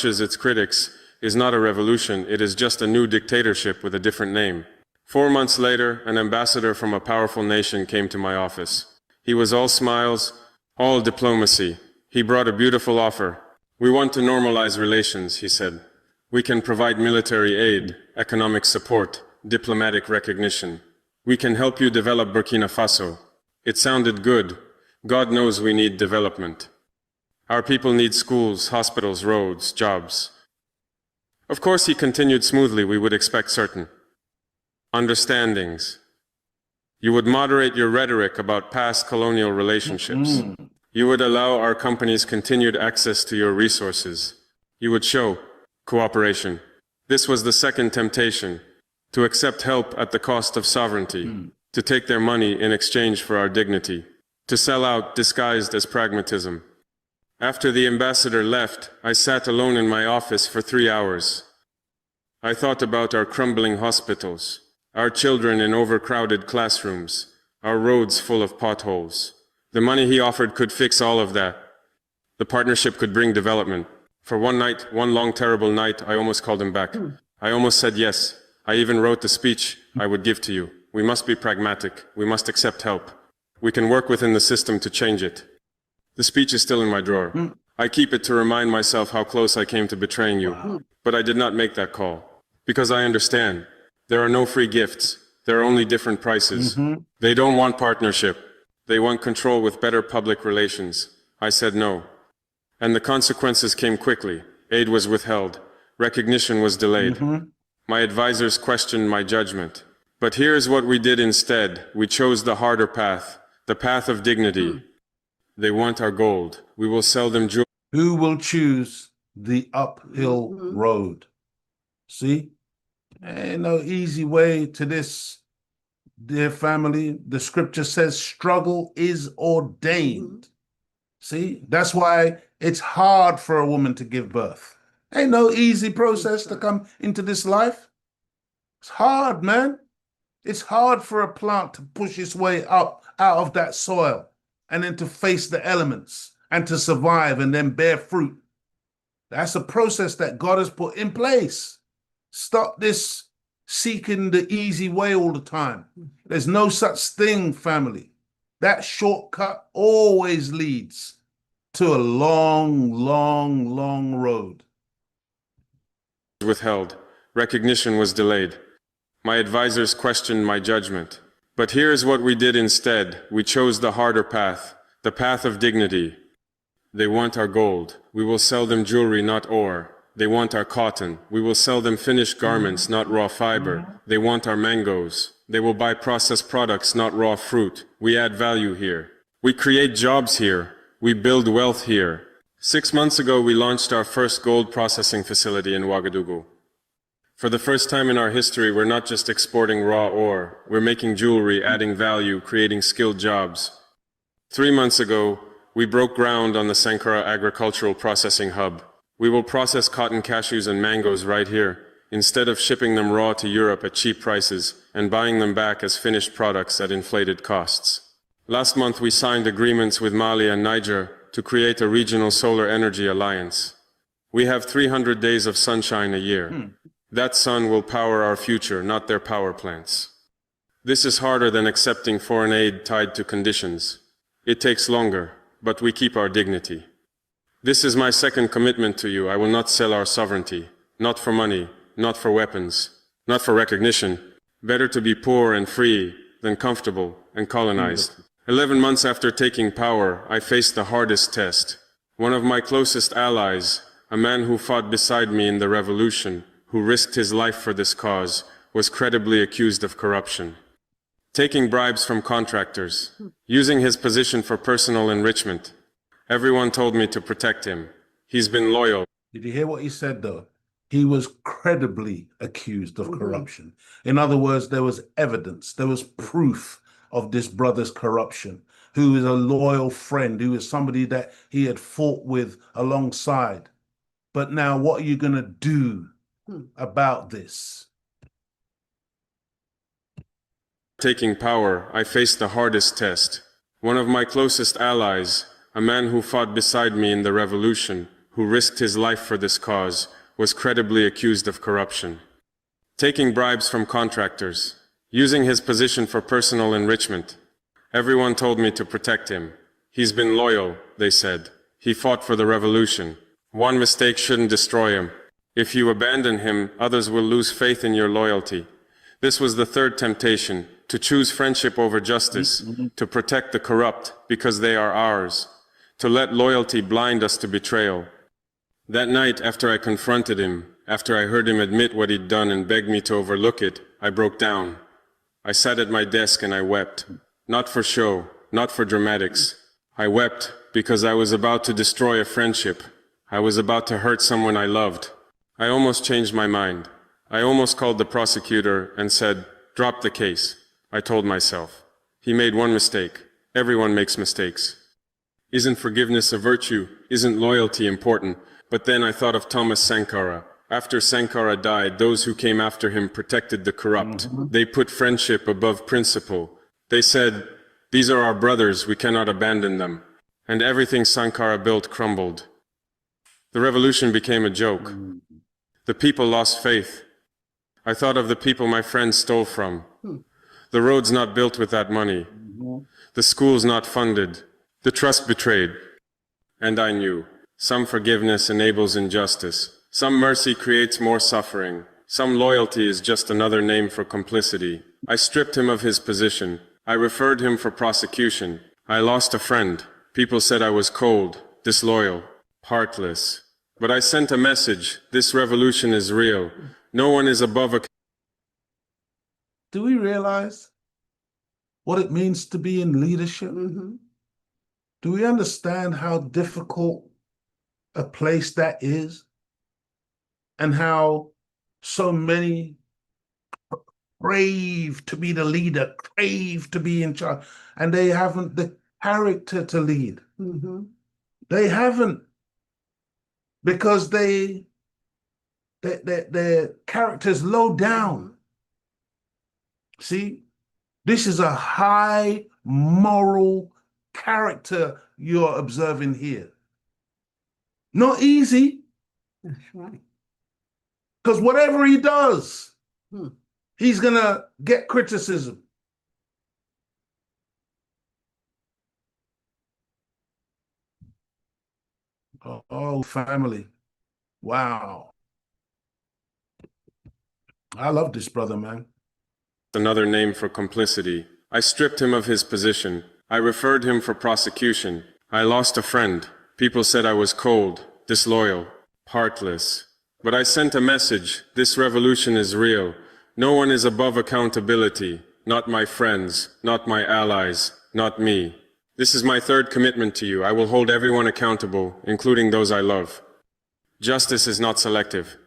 Its critics is not a revolution, it is just a new dictatorship with a different name. 4 months later, an ambassador from a powerful nation came to my office. He was all smiles, all diplomacy. He brought a beautiful offer. We want to normalize relations, he said. We can provide military aid, economic support, diplomatic recognition. We can help you develop Burkina Faso. It sounded good. God knows we need development. Our people need schools, hospitals, roads, jobs. Of course, he continued smoothly, we would expect certain understandings. You would moderate your rhetoric about past colonial relationships. You would allow our companies continued access to your resources. You would show cooperation. This was the second temptation, to accept help at the cost of sovereignty, to take their money in exchange for our dignity, to sell out disguised as pragmatism. After the ambassador left, I sat alone in my office for 3 hours. I thought about our crumbling hospitals, our children in overcrowded classrooms, our roads full of potholes. The money he offered could fix all of that. The partnership could bring development. For one night, one long terrible night, I almost called him back. I almost said yes. I even wrote the speech I would give to you. We must be pragmatic. We must accept help. We can work within the system to change it. The speech is still in my drawer. I keep it to remind myself how close I came to betraying you. But I did not make that call. Because I understand. There are no free gifts. There are only different prices. They don't want partnership. They want control with better public relations. I said no. And the consequences came quickly. Aid was withheld. Recognition was delayed. My advisors questioned my judgment. But here's what we did instead. We chose the harder path, the path of dignity. They want our gold. We will sell them jewelry. Who will choose the uphill road? See? Ain't no easy way to this, dear family. The scripture says struggle is ordained. See? That's why it's hard for a woman to give birth. Ain't no easy process to come into this life. It's hard, man. It's hard for a plant to push its way up out of that soil and then to face the elements and to survive and then bear fruit. That's a process that God has put in place. Stop this seeking the easy way all the time. There's no such thing, family. That shortcut always leads to a long, long, long road. Withheld. Recognition was delayed. My advisors questioned my judgment. But here's what we did instead. We chose the harder path, the path of dignity. They want our gold. We will sell them jewelry, not ore. They want our cotton. We will sell them finished garments, not raw fiber. They want our mangoes. They will buy processed products, not raw fruit. We add value here. We create jobs here. We build wealth here. 6 months ago, we launched our first gold processing facility in Ouagadougou. For the first time in our history, we're not just exporting raw ore. We're making jewelry, adding value, creating skilled jobs. 3 months ago, we broke ground on the Sankara Agricultural Processing Hub. We will process cotton, cashews, and mangoes right here, instead of shipping them raw to Europe at cheap prices and buying them back as finished products at inflated costs. Last month, we signed agreements with Mali and Niger to create a regional solar energy alliance. We have 300 days of sunshine a year. That sun will power our future, not their power plants. This is harder than accepting foreign aid tied to conditions. It takes longer, but we keep our dignity. This is my second commitment to you. I will not sell our sovereignty, not for money, not for weapons, not for recognition. Better to be poor and free than comfortable and colonized. 11 months after taking power, I faced the hardest test. One of my closest allies, a man who fought beside me in the revolution, who risked his life for this cause, was credibly accused of corruption. Taking bribes from contractors, using his position for personal enrichment. Everyone told me to protect him. He's been loyal. Did you hear what he said, though? He was credibly accused of corruption. In other words, there was evidence, there was proof of this brother's corruption, who is a loyal friend, who is somebody that he had fought with alongside. But now what are you going to do about this? Taking power, I faced the hardest test. One of my closest allies, a man who fought beside me in the revolution, who risked his life for this cause, was credibly accused of corruption. Taking bribes from contractors, using his position for personal enrichment. Everyone told me to protect him. He's been loyal, they said. He fought for the revolution. One mistake shouldn't destroy him. If you abandon him, others will lose faith in your loyalty. This was the third temptation, to choose friendship over justice, to protect the corrupt because they are ours, to let loyalty blind us to betrayal. That night, after I confronted him, after I heard him admit what he'd done and begged me to overlook it, I broke down. I sat at my desk and I wept. Not for show, not for dramatics. I wept because I was about to destroy a friendship. I was about to hurt someone I loved. I almost changed my mind. I almost called the prosecutor and said, "Drop the case." I told myself. He made one mistake. Everyone makes mistakes. Isn't forgiveness a virtue? Isn't loyalty important? But then I thought of Thomas Sankara. After Sankara died, those who came after him protected the corrupt. They put friendship above principle. They said, "These are our brothers, we cannot abandon them." And everything Sankara built crumbled. The revolution became a joke. The people lost faith. I thought of the people my friends stole from. The roads not built with that money. The schools not funded. The trust betrayed. And I knew. Some forgiveness enables injustice. Some mercy creates more suffering. Some loyalty is just another name for complicity. I stripped him of his position. I referred him for prosecution. I lost a friend. People said I was cold, disloyal, heartless. But I sent a message. This revolution is real. No one is above a... Do we realize what it means to be in leadership? Do we understand how difficult a place that is? And how so many crave to be the leader, crave to be in charge, and they haven't the character to lead. They haven't, because their character's low down. See, this is a high moral character you're observing here. Not easy. That's right. Because whatever he does, he's going to get criticism. Oh, family. Wow. I love this brother, man. Another name for complicity. I stripped him of his position. I referred him for prosecution. I lost a friend. People said I was cold, disloyal, heartless. But I sent a message: this revolution is real. No one is above accountability. Not my friends, not my allies, not me. This is my third commitment to you. I will hold everyone accountable, including those I love. Justice is not selective.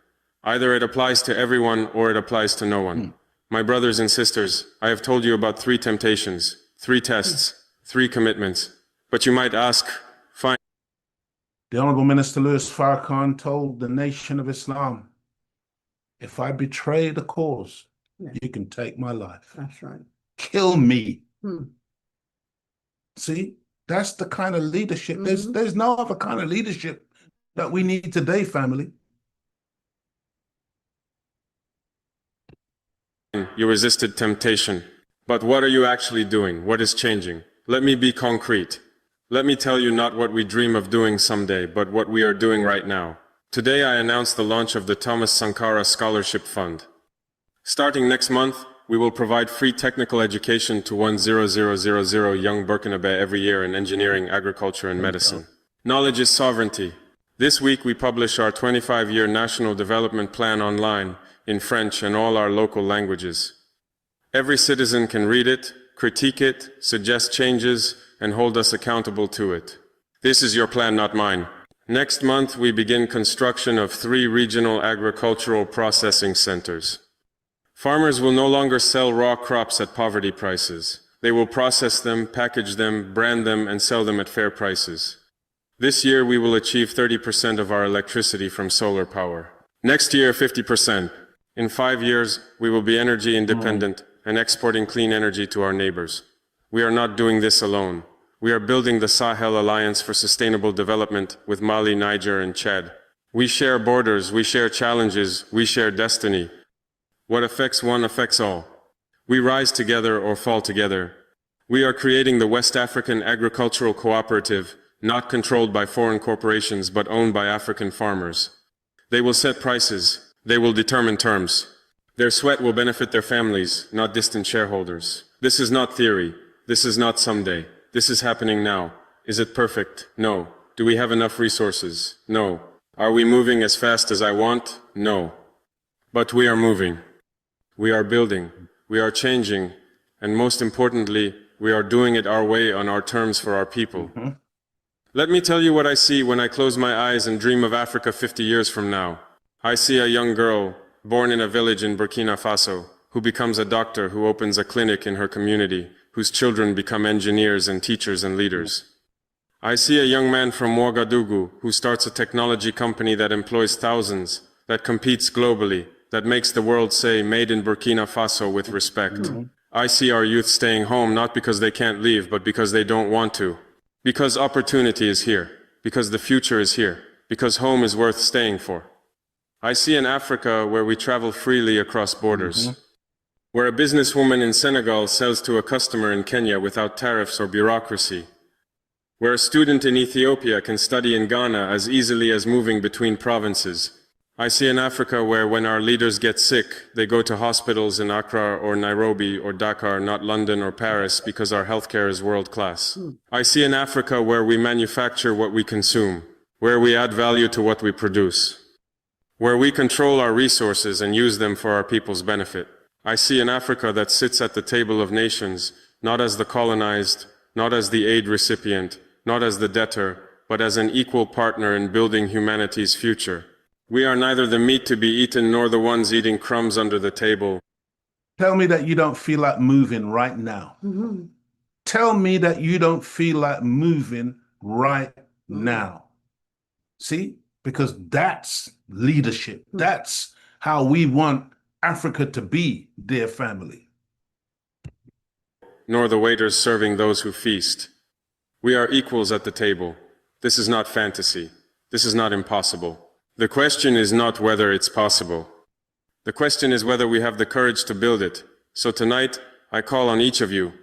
Either it applies to everyone or it applies to no one. My brothers and sisters, I have told you about 3 temptations, 3 tests, 3 commitments. But you might ask, fine. The Honorable Minister Louis Farrakhan told the Nation of Islam, if I betray the cause, you can take my life. That's right. Kill me. See, that's the kind of leadership. There's no other kind of leadership that we need today, family. You resisted temptation. But what are you actually doing? What is changing? Let me be concrete. Let me tell you not what we dream of doing someday, but what we are doing right now. Today I announced the launch of the Thomas Sankara Scholarship Fund. Starting next month, we will provide free technical education to 100,000 young Burkinabe every year in engineering, agriculture, and medicine. Knowledge is sovereignty. This week we publish our 25-year National Development Plan online, in French and all our local languages. Every citizen can read it, critique it, suggest changes, and hold us accountable to it. This is your plan, not mine. Next month, we begin construction of 3 regional agricultural processing centers. Farmers will no longer sell raw crops at poverty prices. They will process them, package them, brand them, and sell them at fair prices. This year, we will achieve 30% of our electricity from solar power. Next year, 50%. In 5 years, we will be energy independent and exporting clean energy to our neighbors. We are not doing this alone. We are building the Sahel Alliance for Sustainable Development with Mali, Niger, and Chad. We share borders, we share challenges, we share destiny. What affects one affects all. We rise together or fall together. We are creating the West African Agricultural Cooperative, not controlled by foreign corporations but owned by African farmers. They will set prices. They will determine terms. Their sweat will benefit their families, not distant shareholders. This is not theory. This is not someday. This is happening now. Is it perfect? No. Do we have enough resources? No. Are we moving as fast as I want? No. But we are moving. We are building. We are changing. And most importantly, we are doing it our way on our terms for our people. Let me tell you what I see when I close my eyes and dream of Africa 50 years from now. I see a young girl, born in a village in Burkina Faso, who becomes a doctor, who opens a clinic in her community, whose children become engineers and teachers and leaders. I see a young man from Ouagadougou who starts a technology company that employs thousands, that competes globally, that makes the world say, made in Burkina Faso with respect. I see our youth staying home not because they can't leave, but because they don't want to. Because opportunity is here. Because the future is here. Because home is worth staying for. I see an Africa where we travel freely across borders. Where a businesswoman in Senegal sells to a customer in Kenya without tariffs or bureaucracy. Where a student in Ethiopia can study in Ghana as easily as moving between provinces. I see an Africa where when our leaders get sick, they go to hospitals in Accra or Nairobi or Dakar, not London or Paris, because our healthcare is world class. I see an Africa where we manufacture what we consume, where we add value to what we produce, where we control our resources and use them for our people's benefit. I see an Africa that sits at the table of nations, not as the colonized, not as the aid recipient, not as the debtor, but as an equal partner in building humanity's future. We are neither the meat to be eaten nor the ones eating crumbs under the table. Tell me that you don't feel like moving right now. Tell me that you don't feel like moving right now. See? Because that's leadership. That's how we want Africa to be, dear family. Nor the waiters serving those who feast. We are equals at the table. This is not fantasy. This is not impossible. The question is not whether it's possible. The question is whether we have the courage to build it. So tonight, I call on each of you.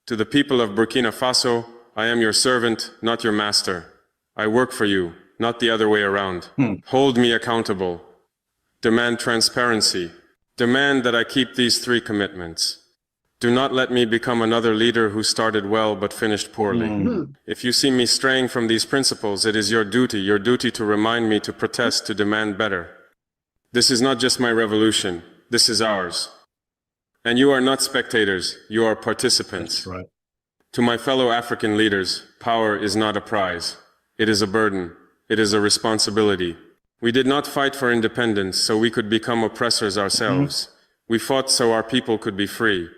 To the people of Burkina Faso, I am your servant, not your master. I work for you, not the other way around. Hold me accountable. Demand transparency. Demand that I keep these 3 commitments. Do not let me become another leader who started well but finished poorly. If you see me straying from these principles, it is your duty to remind me, to protest, to demand better. This is not just my revolution, this is ours. And you are not spectators, you are participants. That's right. To my fellow African leaders, power is not a prize. It is a burden. It is a responsibility. We did not fight for independence so we could become oppressors ourselves. We fought so our people could be free.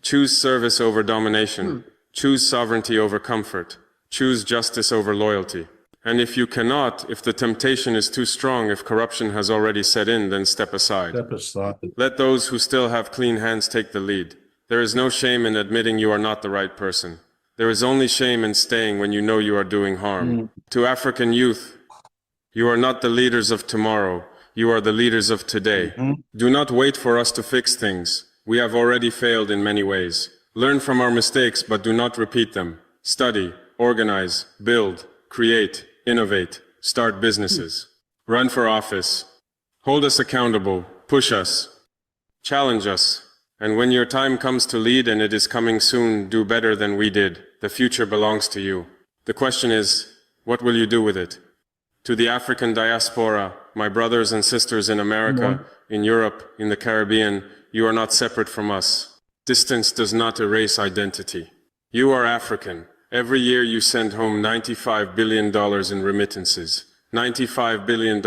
Choose service over domination. Choose sovereignty over comfort. Choose justice over loyalty. And if you cannot, if the temptation is too strong, if corruption has already set in, then step aside. Step aside. Let those who still have clean hands take the lead. There is no shame in admitting you are not the right person. There is only shame in staying when you know you are doing harm. To African youth, you are not the leaders of tomorrow. You are the leaders of today. Do not wait for us to fix things. We have already failed in many ways. Learn from our mistakes, but do not repeat them. Study, organize, build, create, innovate, start businesses. Run for office. Hold us accountable, push us, challenge us. And when your time comes to lead, and it is coming soon, do better than we did. The future belongs to you. The question is, what will you do with it? To the African diaspora, my brothers and sisters in America, in Europe, in the Caribbean, you are not separate from us. Distance does not erase identity. You are African. Every year you send home $95 billion in remittances. $95 billion.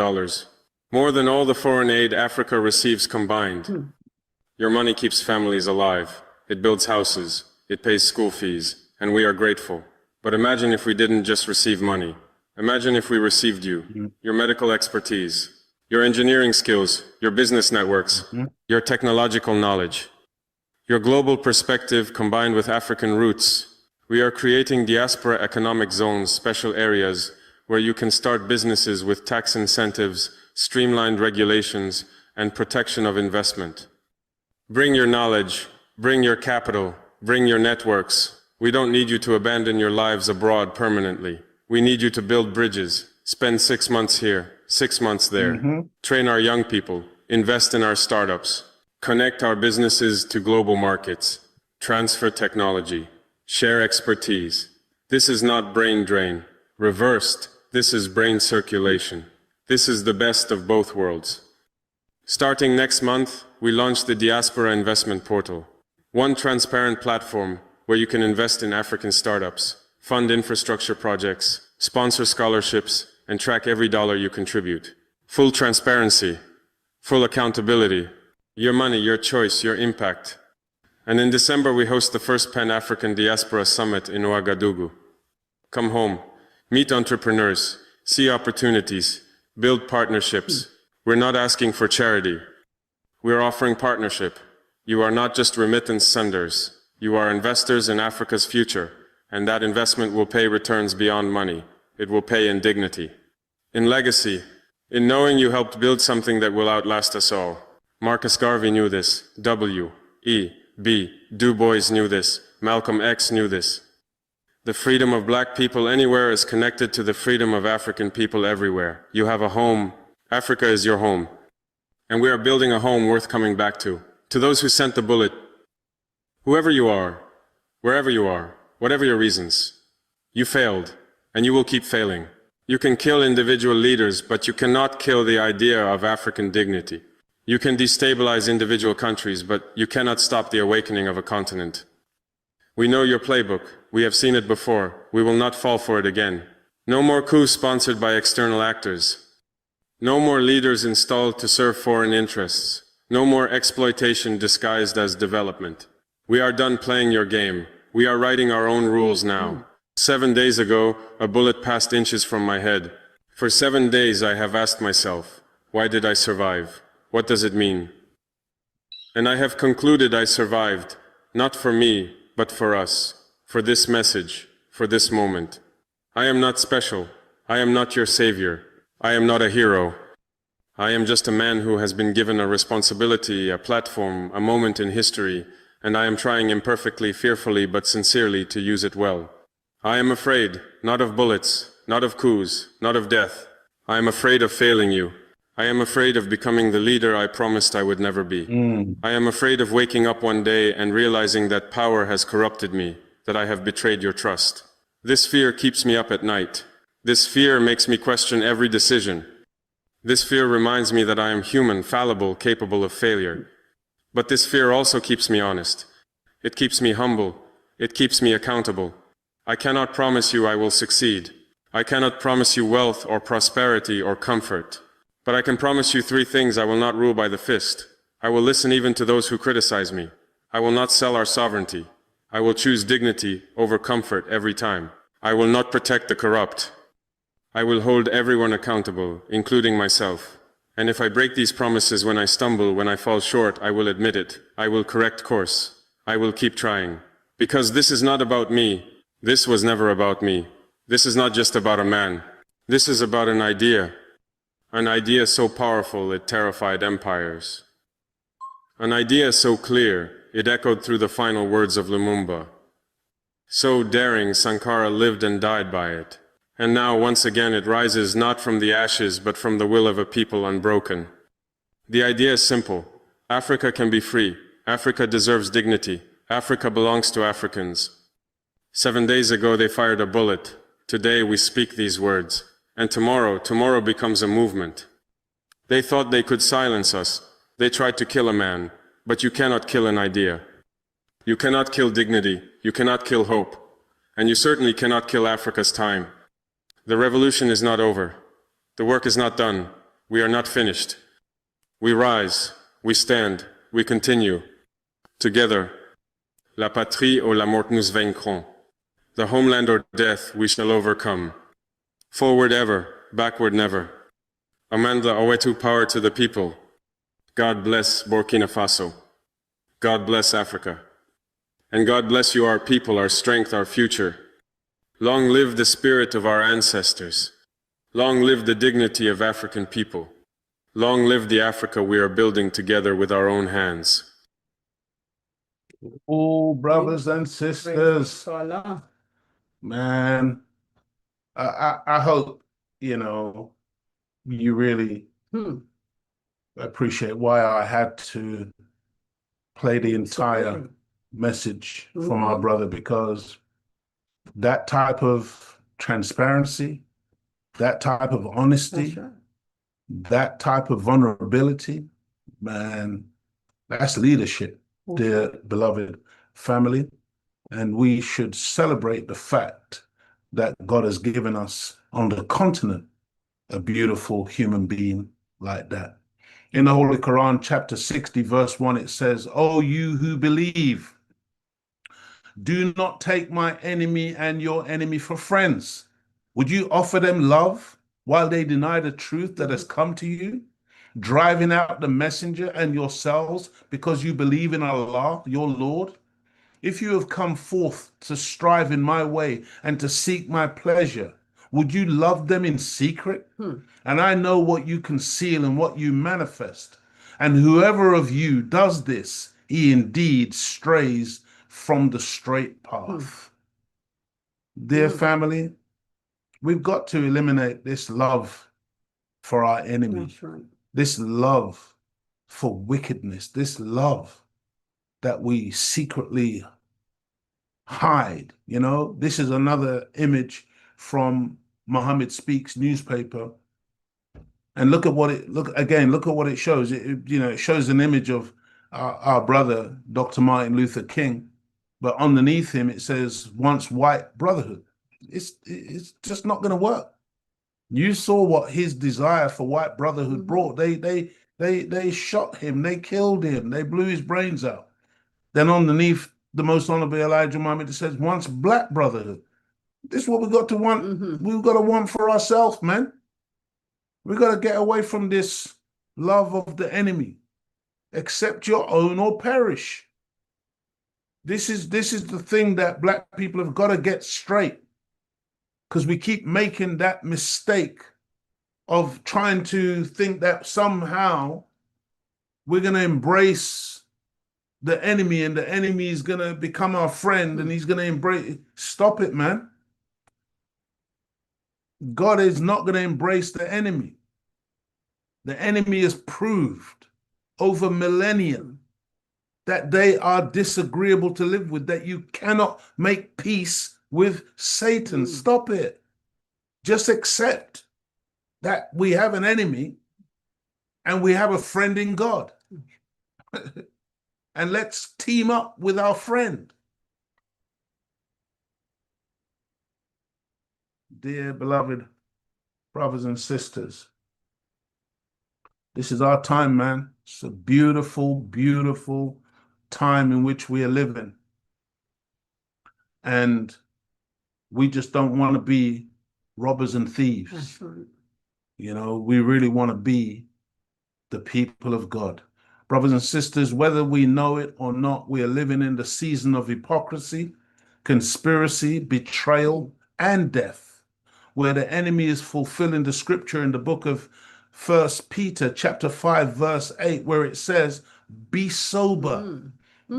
More than all the foreign aid Africa receives combined. Your money keeps families alive. It builds houses. It pays school fees. And we are grateful. But imagine if we didn't just receive money. Imagine if we received you, your medical expertise, your engineering skills, your business networks, your technological knowledge, your global perspective combined with African roots. We are creating diaspora economic zones, special areas where you can start businesses with tax incentives, streamlined regulations, and protection of investment. Bring your knowledge, bring your capital, bring your networks. We don't need you to abandon your lives abroad permanently. We need you to build bridges, spend 6 months here, 6 months there, train our young people, invest in our startups, connect our businesses to global markets, transfer technology, share expertise. This is not brain drain. Reversed, this is brain circulation. This is the best of both worlds. Starting next month, we launch the Diaspora Investment Portal, one transparent platform where you can invest in African startups, fund infrastructure projects, sponsor scholarships, and track every dollar you contribute. Full transparency, full accountability, your money, your choice, your impact. And in December, we host the first Pan-African Diaspora Summit in Ouagadougou. Come home, meet entrepreneurs, see opportunities, build partnerships. We're not asking for charity. We're offering partnership. You are not just remittance senders. You are investors in Africa's future, and that investment will pay returns beyond money. It will pay in dignity, in legacy, in knowing you helped build something that will outlast us all. Marcus Garvey knew this. W.E.B. Du Bois knew this. Malcolm X knew this. The freedom of black people anywhere is connected to the freedom of African people everywhere. You have a home. Africa is your home. And we are building a home worth coming back to. To those who sent the bullet, whoever you are, wherever you are, whatever your reasons, you failed, and you will keep failing. You can kill individual leaders, but you cannot kill the idea of African dignity. You can destabilize individual countries, but you cannot stop the awakening of a continent. We know your playbook. We have seen it before. We will not fall for it again. No more coups sponsored by external actors. No more leaders installed to serve foreign interests. No more exploitation disguised as development. We are done playing your game. We are writing our own rules now. 7 days ago, a bullet passed inches from my head. For 7 days I have asked myself, why did I survive? What does it mean? And I have concluded I survived, not for me, but for us, for this message, for this moment. I am not special. I am not your savior. I am not a hero. I am just a man who has been given a responsibility, a platform, a moment in history, and I am trying imperfectly, fearfully, but sincerely to use it well. I am afraid, not of bullets, not of coups, not of death. I am afraid of failing you. I am afraid of becoming the leader I promised I would never be. I am afraid of waking up one day and realizing that power has corrupted me, that I have betrayed your trust. This fear keeps me up at night. This fear makes me question every decision. This fear reminds me that I am human, fallible, capable of failure. But this fear also keeps me honest. It keeps me humble. It keeps me accountable. I cannot promise you I will succeed. I cannot promise you wealth or prosperity or comfort. But I can promise you three things: I will not rule by the fist. I will listen even to those who criticize me. I will not sell our sovereignty. I will choose dignity over comfort every time. I will not protect the corrupt. I will hold everyone accountable, including myself. And if I break these promises when I stumble, when I fall short, I will admit it. I will correct course. I will keep trying. Because this is not about me. This was never about me. This is not just about a man. This is about an idea. An idea so powerful it terrified empires. An idea so clear it echoed through the final words of Lumumba. So daring, Sankara lived and died by it. And now once again it rises not from the ashes but from the will of a people unbroken. The idea is simple. Africa can be free. Africa deserves dignity. Africa belongs to Africans. 7 days ago they fired a bullet. Today we speak these words. And tomorrow becomes a movement. They thought they could silence us. They tried to kill a man, but you cannot kill an idea. You cannot kill dignity. You cannot kill hope. And you certainly cannot kill Africa's time. The revolution is not over. The work is not done. We are not finished. We rise. We stand. We continue. Together. La patrie ou la mort nous vaincrons. The homeland or death we shall overcome. Forward ever, backward never. Amandla Owetu, power to the people. God bless Burkina Faso. God bless Africa. And God bless you, our people, our strength, our future. Long live the spirit of our ancestors. Long live the dignity of African people. Long live the Africa we are building together with our own hands. Oh, brothers and sisters, Voila. man, I hope, you really appreciate why I had to play the entire message from our brother, because that type of transparency, that type of honesty, that type of vulnerability, man, that's leadership, dear beloved family. And we should celebrate the fact that God has given us on the continent a beautiful human being like that. In the Holy Quran, chapter 60, verse 1, it says, "O you who believe, do not take my enemy and your enemy for friends. Would you offer them love while they deny the truth that has come to you, driving out the messenger and yourselves because you believe in Allah, your Lord? If you have come forth to strive in my way and to seek my pleasure, would you love them in secret? And I know what you conceal and what you manifest. And whoever of you does this, he indeed strays from the straight path." Dear family, we've got to eliminate this love for our enemy. That's right. This love for wickedness, this love that we secretly hide. This is another image from Muhammad Speaks newspaper. And look at what it shows. It shows an image of our brother, Dr. Martin Luther King, but underneath him it says once white brotherhood. It's just not going to work. You saw what his desire for white brotherhood brought. They shot him, they killed him, they blew his brains out. Then underneath the most honorable Elijah Muhammad, it says once black brotherhood. This is what we've got to want. We've got to want for ourselves, man. We've got to get away from this love of the enemy. Accept your own or perish. This is the thing that black people have got to get straight, because we keep making that mistake of trying to think that somehow we're going to embrace the enemy and the enemy is going to become our friend and he's going to embrace. Stop it, man. God is not going to embrace the enemy. The enemy has proved over millennia that they are disagreeable to live with, that you cannot make peace with Satan. Stop it. Just accept that we have an enemy and we have a friend in God. And let's team up with our friend. Dear beloved brothers and sisters, this is our time, man. It's a beautiful, beautiful time in which we are living. And we just don't want to be robbers and thieves. That's right. You know, we really want to be the people of God. Brothers and sisters, whether we know it or not, we are living in the season of hypocrisy, conspiracy, betrayal, and death, where the enemy is fulfilling the scripture in the book of 1 Peter chapter 5, verse 8, where it says, be sober,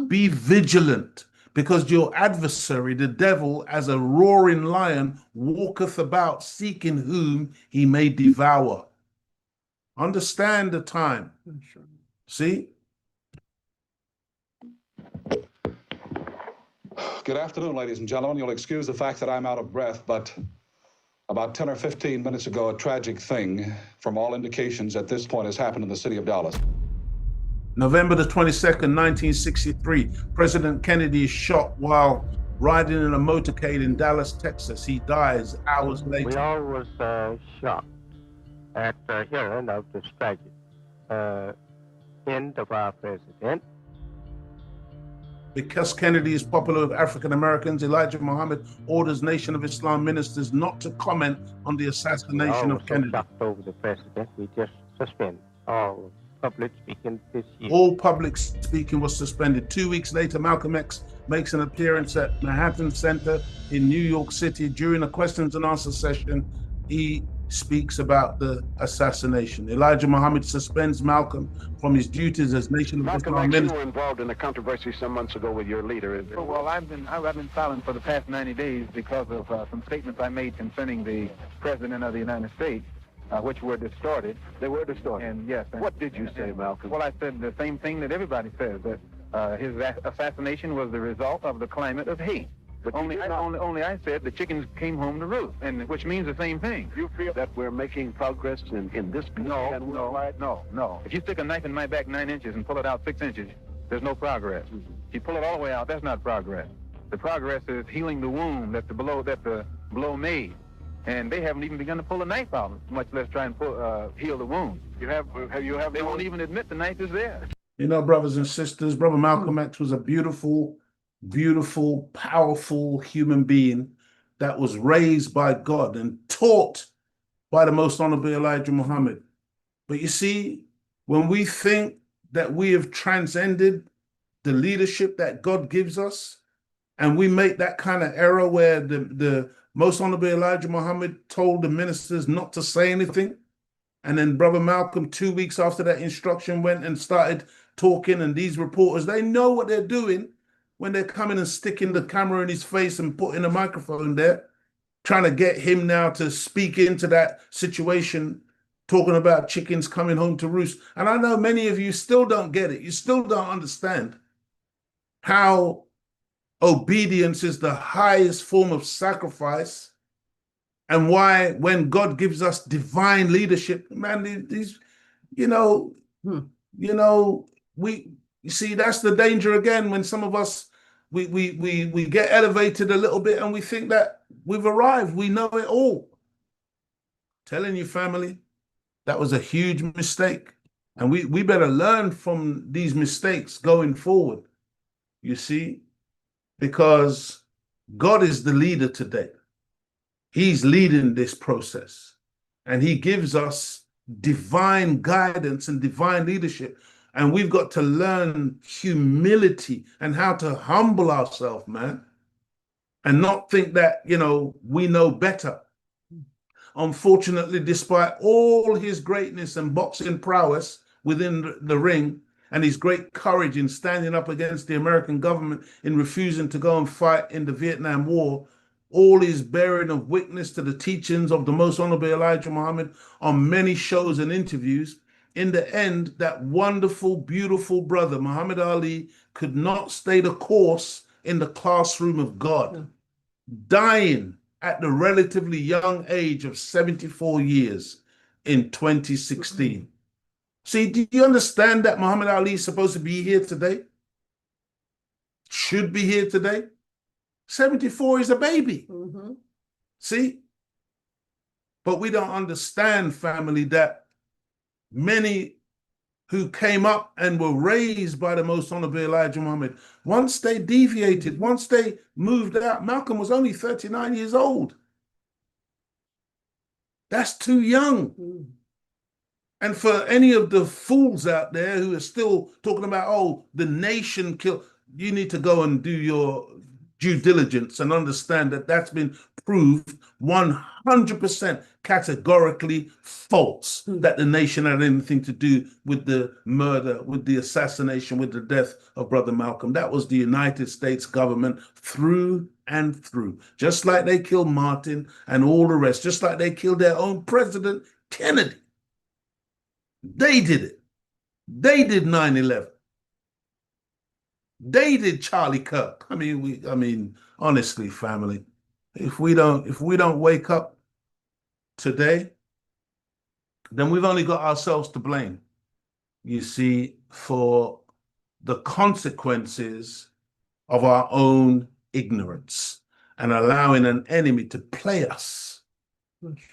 be vigilant, because your adversary, the devil, as a roaring lion, walketh about seeking whom he may devour. Understand the time. See? Good afternoon, ladies and gentlemen. You'll excuse the fact that I'm out of breath, but about 10 or 15 minutes ago, a tragic thing, from all indications at this point, has happened in the city of Dallas. November the 22nd, 1963, President Kennedy is shot while riding in a motorcade in Dallas, Texas. He dies hours later. We all was shocked at hearing of this tragic end of our president. Because Kennedy is popular with African Americans, Elijah Muhammad orders Nation of Islam ministers not to comment on the assassination of Kennedy. Shocked over the president, we just suspend all public speaking this year. All public speaking was suspended. 2 weeks later, Malcolm X makes an appearance at Manhattan Center in New York City. During a questions and answer session, he speaks about the assassination. Elijah Muhammad suspends Malcolm from his duties as Nation of Islam minister. You were involved in a controversy some months ago with your leader. Well, I've been silent for the past 90 days because of some statements I made concerning the President of the United States, which were distorted. They were distorted? And yes. What did you say, Malcolm? Well, I said the same thing that everybody says, that his assassination was the result of the climate of hate. But only I said the chickens came home to roost, and which means the same thing. You feel that we're making progress in this? No. If you stick a knife in my back 9 inches and pull it out 6 inches, there's no progress. If you pull it all the way out, that's not progress. The progress is healing the wound that the blow made, and they haven't even begun to pull the knife out, much less try and heal the wound. They won't even admit the knife is there. You know, brothers and sisters, Brother Malcolm X was a beautiful, powerful human being that was raised by God and taught by the Most Honorable Elijah Muhammad. But you see, when we think that we have transcended the leadership that God gives us, and we make that kind of error where the Most Honorable Elijah Muhammad told the ministers not to say anything, and then Brother Malcolm 2 weeks after that instruction went and started talking, and these reporters, they know what they're doing when they're coming and sticking the camera in his face and putting a microphone there, trying to get him now to speak into that situation, talking about chickens coming home to roost. And I know many of you still don't get it. You still don't understand how obedience is the highest form of sacrifice, and why when God gives us divine leadership, man, these, you see, that's the danger again, when some of us, we get elevated a little bit and we think that we've arrived, we know it all. Telling you, family, that was a huge mistake. And we better learn from these mistakes going forward, you see, because God is the leader today. He's leading this process, and he gives us divine guidance and divine leadership. And we've got to learn humility and how to humble ourselves, man, and not think that, we know better. Unfortunately, despite all his greatness and boxing prowess within the ring, and his great courage in standing up against the American government in refusing to go and fight in the Vietnam War, all his bearing of witness to the teachings of the Most Honorable Elijah Muhammad on many shows and interviews, in the end, that wonderful, beautiful brother, Muhammad Ali, could not stay the course in the classroom of God, dying at the relatively young age of 74 years in 2016. See, do you understand that Muhammad Ali is supposed to be here today? Should be here today? 74 is a baby. See? But we don't understand, family, that many who came up and were raised by the Most Honorable Elijah Muhammad, once they deviated, once they moved out, Malcolm was only 39 years old. That's too young. And for any of the fools out there who are still talking about, oh, the nation killed, you need to go and do your due diligence and understand that that's been proved 100% categorically false, that the nation had anything to do with the murder, with the assassination, with the death of Brother Malcolm. That was the United States government through and through. Just like they killed Martin and all the rest, just like they killed their own president, Kennedy. They did it. They did 9/11. They did Charlie Kirk. I mean, honestly, family, if we don't wake up today, then we've only got ourselves to blame, you see, for the consequences of our own ignorance and allowing an enemy to play us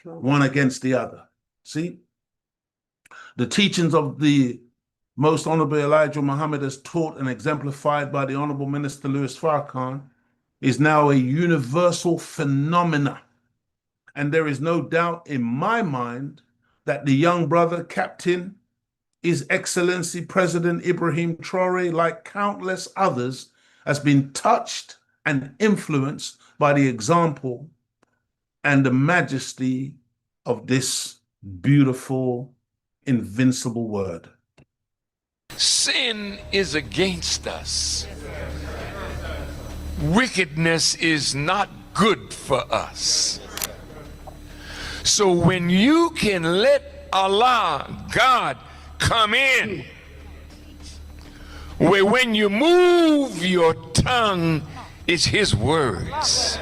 one against the other. See, the teachings of the Most Honorable Elijah Muhammad, as taught and exemplified by the Honorable Minister Louis Farrakhan, is now a universal phenomena. And there is no doubt in my mind that the young brother, Captain, His Excellency President Ibrahim Traore, like countless others, has been touched and influenced by the example and the majesty of this beautiful, invincible word. Sin is against us. Wickedness is not good for us. So when you can let Allah, God, come in, where when you move your tongue, it's His words.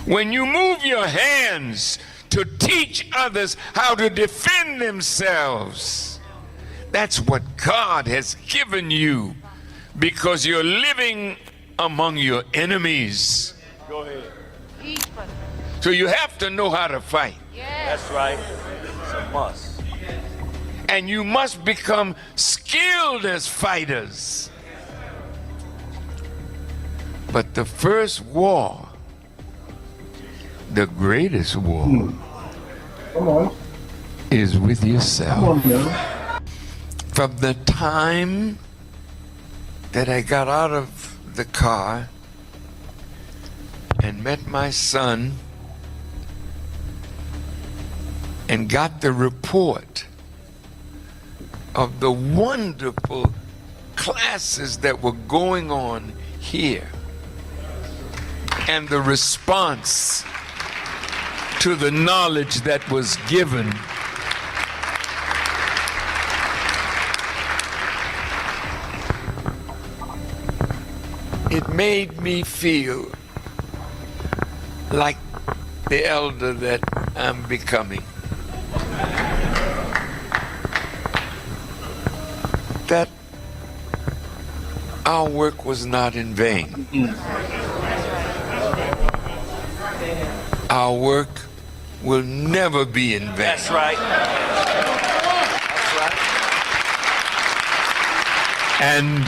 When you move your hands to teach others how to defend themselves, that's what God has given you, because you're living among your enemies. Go ahead. So you have to know how to fight. That's right. It's a must. And you must become skilled as fighters. But the first war, the greatest war, is with yourself. From the time that I got out of the car and met my son and got the report of the wonderful classes that were going on here and the response to the knowledge that was given, it made me feel like the elder that I'm becoming. That our work was not in vain. Our work will never be in vain. That's right. That's right. And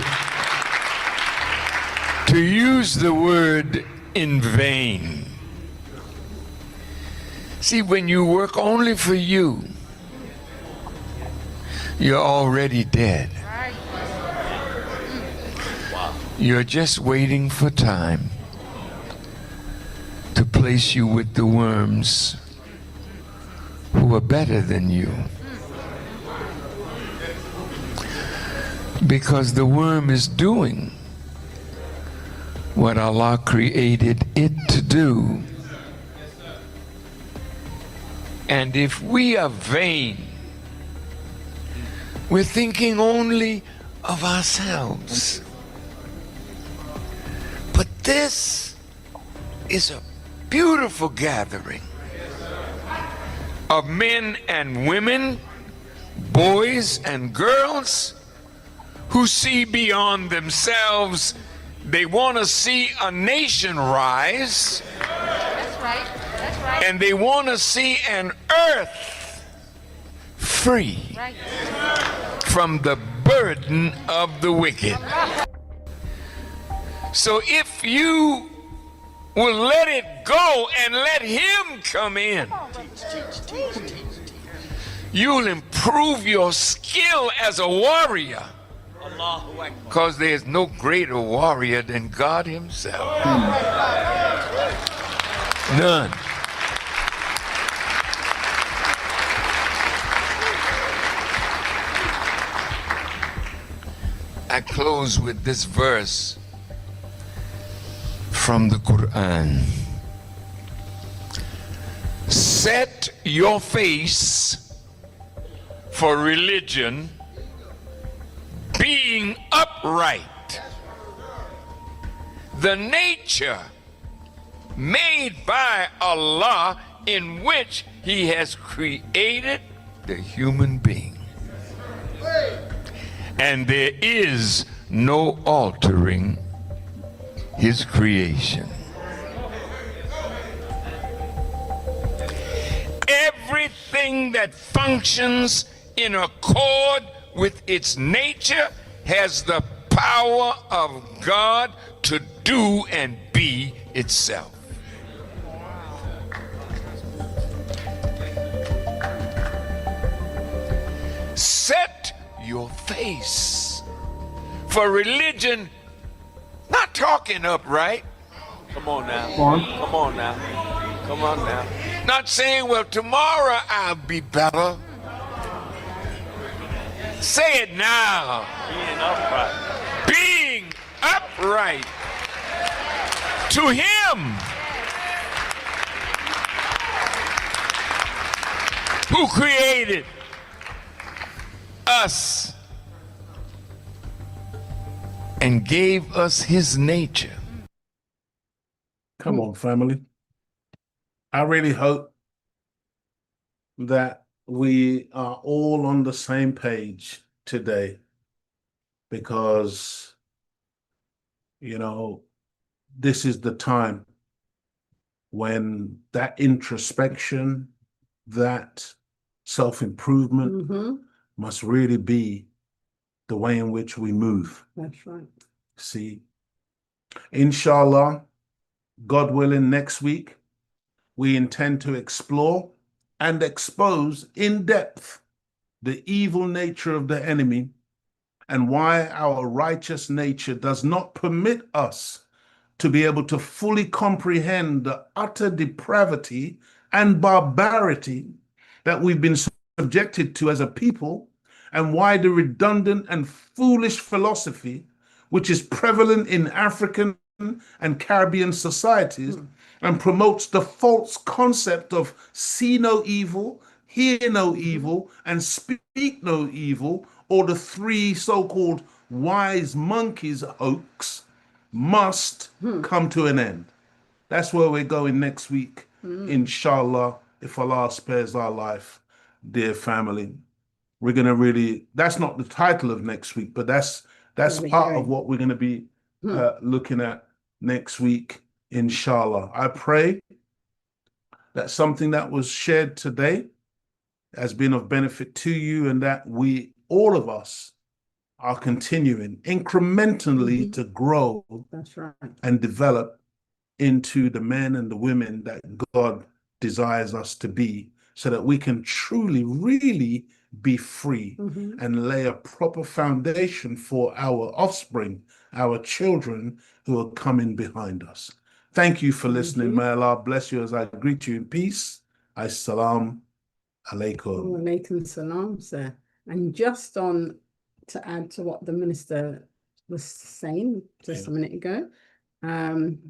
to use the word in vain, see, when you work only for you, you're already dead. You're just waiting for time to place you with the worms who are better than you. Because the worm is doing what Allah created it to do. And if we are vain, we're thinking only of ourselves. But this is a beautiful gathering of men and women, boys and girls who see beyond themselves. They want to see a nation rise. That's right. That's right. And they want to see an earth free from the burden of the wicked. So if you will let it go and let him come in, you'll improve your skill as a warrior, because there's no greater warrior than God himself. None. I close with this verse from the Quran. Set your face for religion, being upright. The nature made by Allah in which he has created the human being. And there is no altering his creation. Everything that functions in accord with its nature has the power of God to do and be itself. Set your face for religion, not talking upright. Come on now. Come on now. Come on now. Not saying, well, tomorrow I'll be better. Say it now. Being upright. Being upright to him who created us and gave us his nature. Come on, family. I really hope that we are all on the same page today, because, you know, this is the time when that introspection, that self-improvement must really be the way in which we move. That's right. See, inshallah, God willing, next week, we intend to explore and expose in depth the evil nature of the enemy and why our righteous nature does not permit us to be able to fully comprehend the utter depravity and barbarity that we've been subjected to as a people, and why the redundant and foolish philosophy which is prevalent in African and Caribbean societies and promotes the false concept of see no evil, hear no evil, and speak no evil, or the three so-called wise monkeys hoax, must come to an end. That's where we're going next week, inshallah, if Allah spares our life, dear family. We're going to really, that's not the title of next week, but that's part of what we're going to be looking at next week, inshallah. I pray that something that was shared today has been of benefit to you, and that we, all of us, are continuing incrementally to grow and develop into the men and the women that God desires us to be, so that we can truly, really be free and lay a proper foundation for our offspring, our children who are coming behind us. Thank you for listening. May Allah bless you as I greet you in peace. Assalamu alaikum. Alaikum salam, sir. And just on to add to what the minister was saying just a minute ago,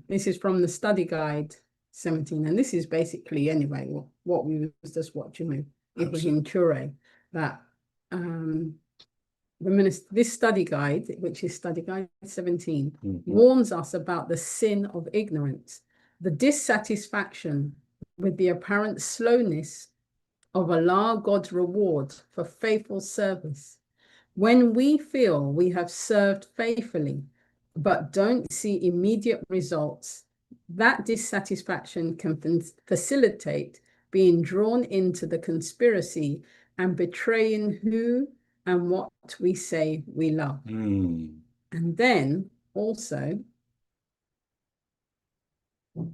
this is from the study guide 17. And this is basically, anyway, what we was just watching with Ibrahim Toure, that this study guide, which is study guide 17, warns us about the sin of ignorance, the dissatisfaction with the apparent slowness of Allah, God's reward for faithful service. When we feel we have served faithfully, but don't see immediate results, that dissatisfaction can facilitate being drawn into the conspiracy and betraying who and what we say we love. And then also, the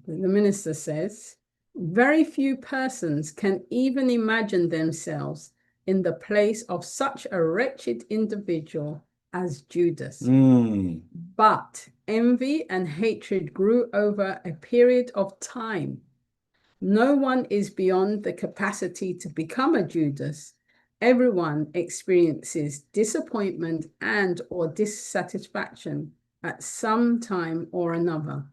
minister says, very few persons can even imagine themselves in the place of such a wretched individual as Judas. But envy and hatred grew over a period of time. No one is beyond the capacity to become a Judas. Everyone experiences disappointment and or dissatisfaction at some time or another.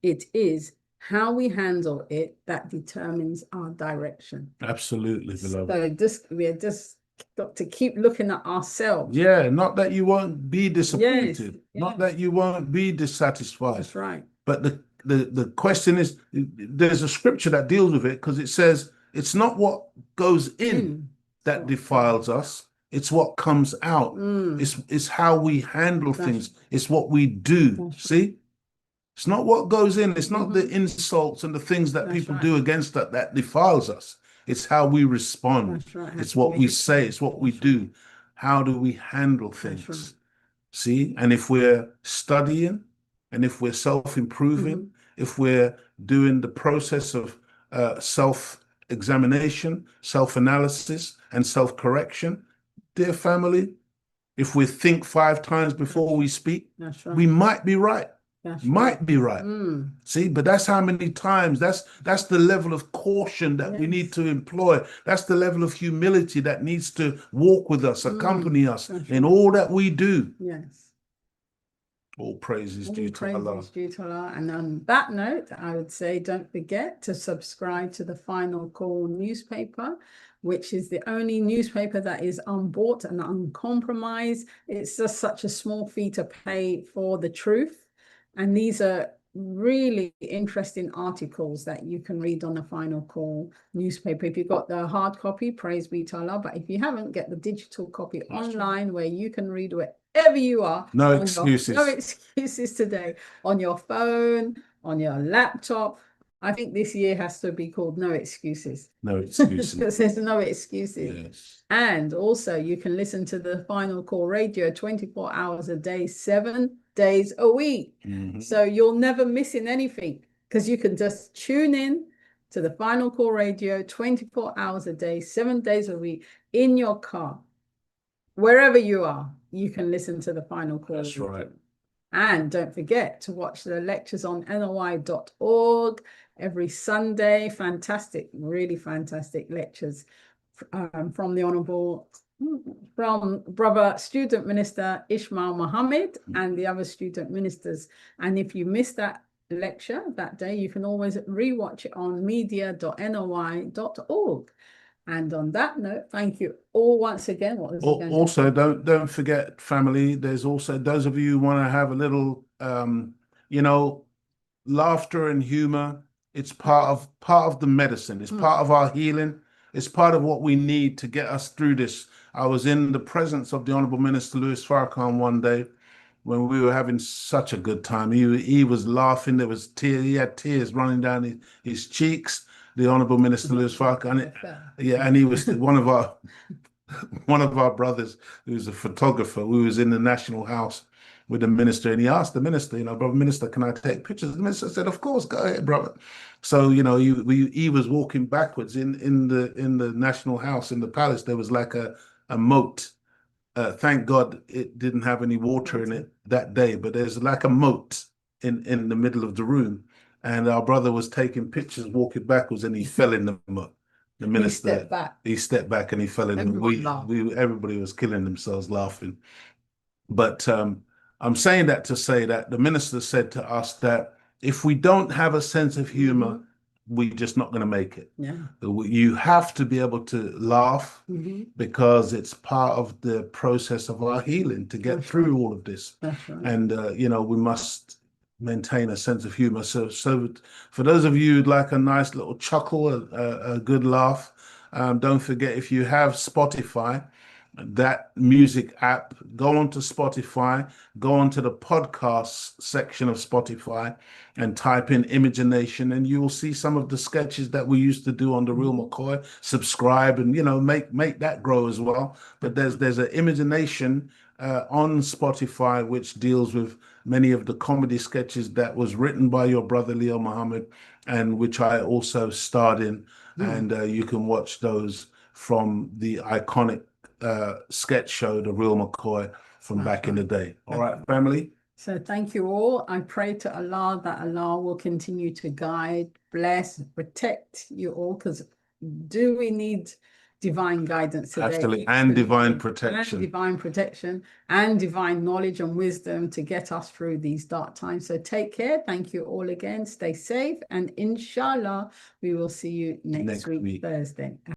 It is how we handle it that determines our direction. Absolutely, beloved. So we're just got to keep looking at ourselves. Yeah, not that you won't be disappointed, not that you won't be dissatisfied. That's right. But the question is, there's a scripture that deals with it, because it says it's not what goes in that defiles us, it's what comes out. It's how we handle things. It's what we do. See? It's not what goes in. It's not the insults and the things that people do against us that defiles us. It's how we respond. It's what we say. It's what we do. How do we handle things? See? And if we're studying, and if we're self-improving, if we're doing the process of self-examination, self-analysis, and self-correction, dear family, if we think 5 times before we speak, we might be right. Might be right. See, but that's how many times, that's the level of caution that we need to employ. That's the level of humility that needs to walk with us, accompany us in all that we do. Yes. All praises due to Allah. And on that note, I would say don't forget to subscribe to the Final Call newspaper, which is the only newspaper that is unbought and uncompromised. It's just such a small fee to pay for the truth. And these are really interesting articles that you can read on the Final Call newspaper. If you've got the hard copy, praise be to Allah. But if you haven't, get the digital copy online where you can read wherever you are. No excuses. No excuses today. On your phone, on your laptop. I think this year has to be called No Excuses. No excuses. Because there's no excuses. Yes. And also you can listen to the Final Call radio 24 hours a day, 7 days a week. So you're never missing anything, because you can just tune in to the Final Call radio 24 hours a day, 7 days a week in your car. Wherever you are, you can listen to the Final Call. That's right. And don't forget to watch the lectures on NOI.org every Sunday. Fantastic, really fantastic lectures from the Honourable, from Brother Student Minister Ishmael Mohammed and the other student ministers. And if you missed that lecture that day, you can always rewatch it on media.noi.org. And on that note, thank you all once again. Also, don't forget, family, there's also those of you who want to have a little, laughter and humor. It's part of the medicine. It's part of our healing. It's part of what we need to get us through this. I was in the presence of the Honourable Minister Louis Farrakhan one day when we were having such a good time. He was laughing. There was tears. He had tears running down his cheeks. The Honourable Minister Louis Farrakhan, and he was one of our brothers who's a photographer who was in the National House with the minister, and he asked the minister, brother minister, can I take pictures? The minister said, of course, go ahead, brother. So he was walking backwards in the National House, in the palace. There was like a moat. Thank God it didn't have any water in it that day, but there's like a moat in the middle of the room. And our brother was taking pictures, walking backwards, and he fell in the mud. The minister, he stepped back and he fell in. Everybody was killing themselves laughing. But I'm saying that to say that the minister said to us that if we don't have a sense of humor, we're just not going to make it. Yeah. You have to be able to laugh Mhm. because it's part of the process of our healing to get That's through right. all of this. That's right. And we must maintain a sense of humor. So for those of you who'd like a nice little chuckle, a good laugh, don't forget, if you have Spotify, that music app, go onto Spotify, go onto the podcast section of Spotify and type in Imagination, and you will see some of the sketches that we used to do on the Real McCoy. Subscribe and make that grow as well. But there's an Imagination on Spotify which deals with many of the comedy sketches that was written by your brother Leo Muhammad, and which I also starred in. And you can watch those from the iconic sketch show, The Real McCoy, from back in the day. All right, family? So thank you all. I pray to Allah that Allah will continue to guide, bless, protect you all, because do we need divine guidance today? Absolutely. And divine protection. And divine protection and divine knowledge and wisdom to get us through these dark times. So take care. Thank you all again. Stay safe. And inshallah, we will see you next week, Thursday.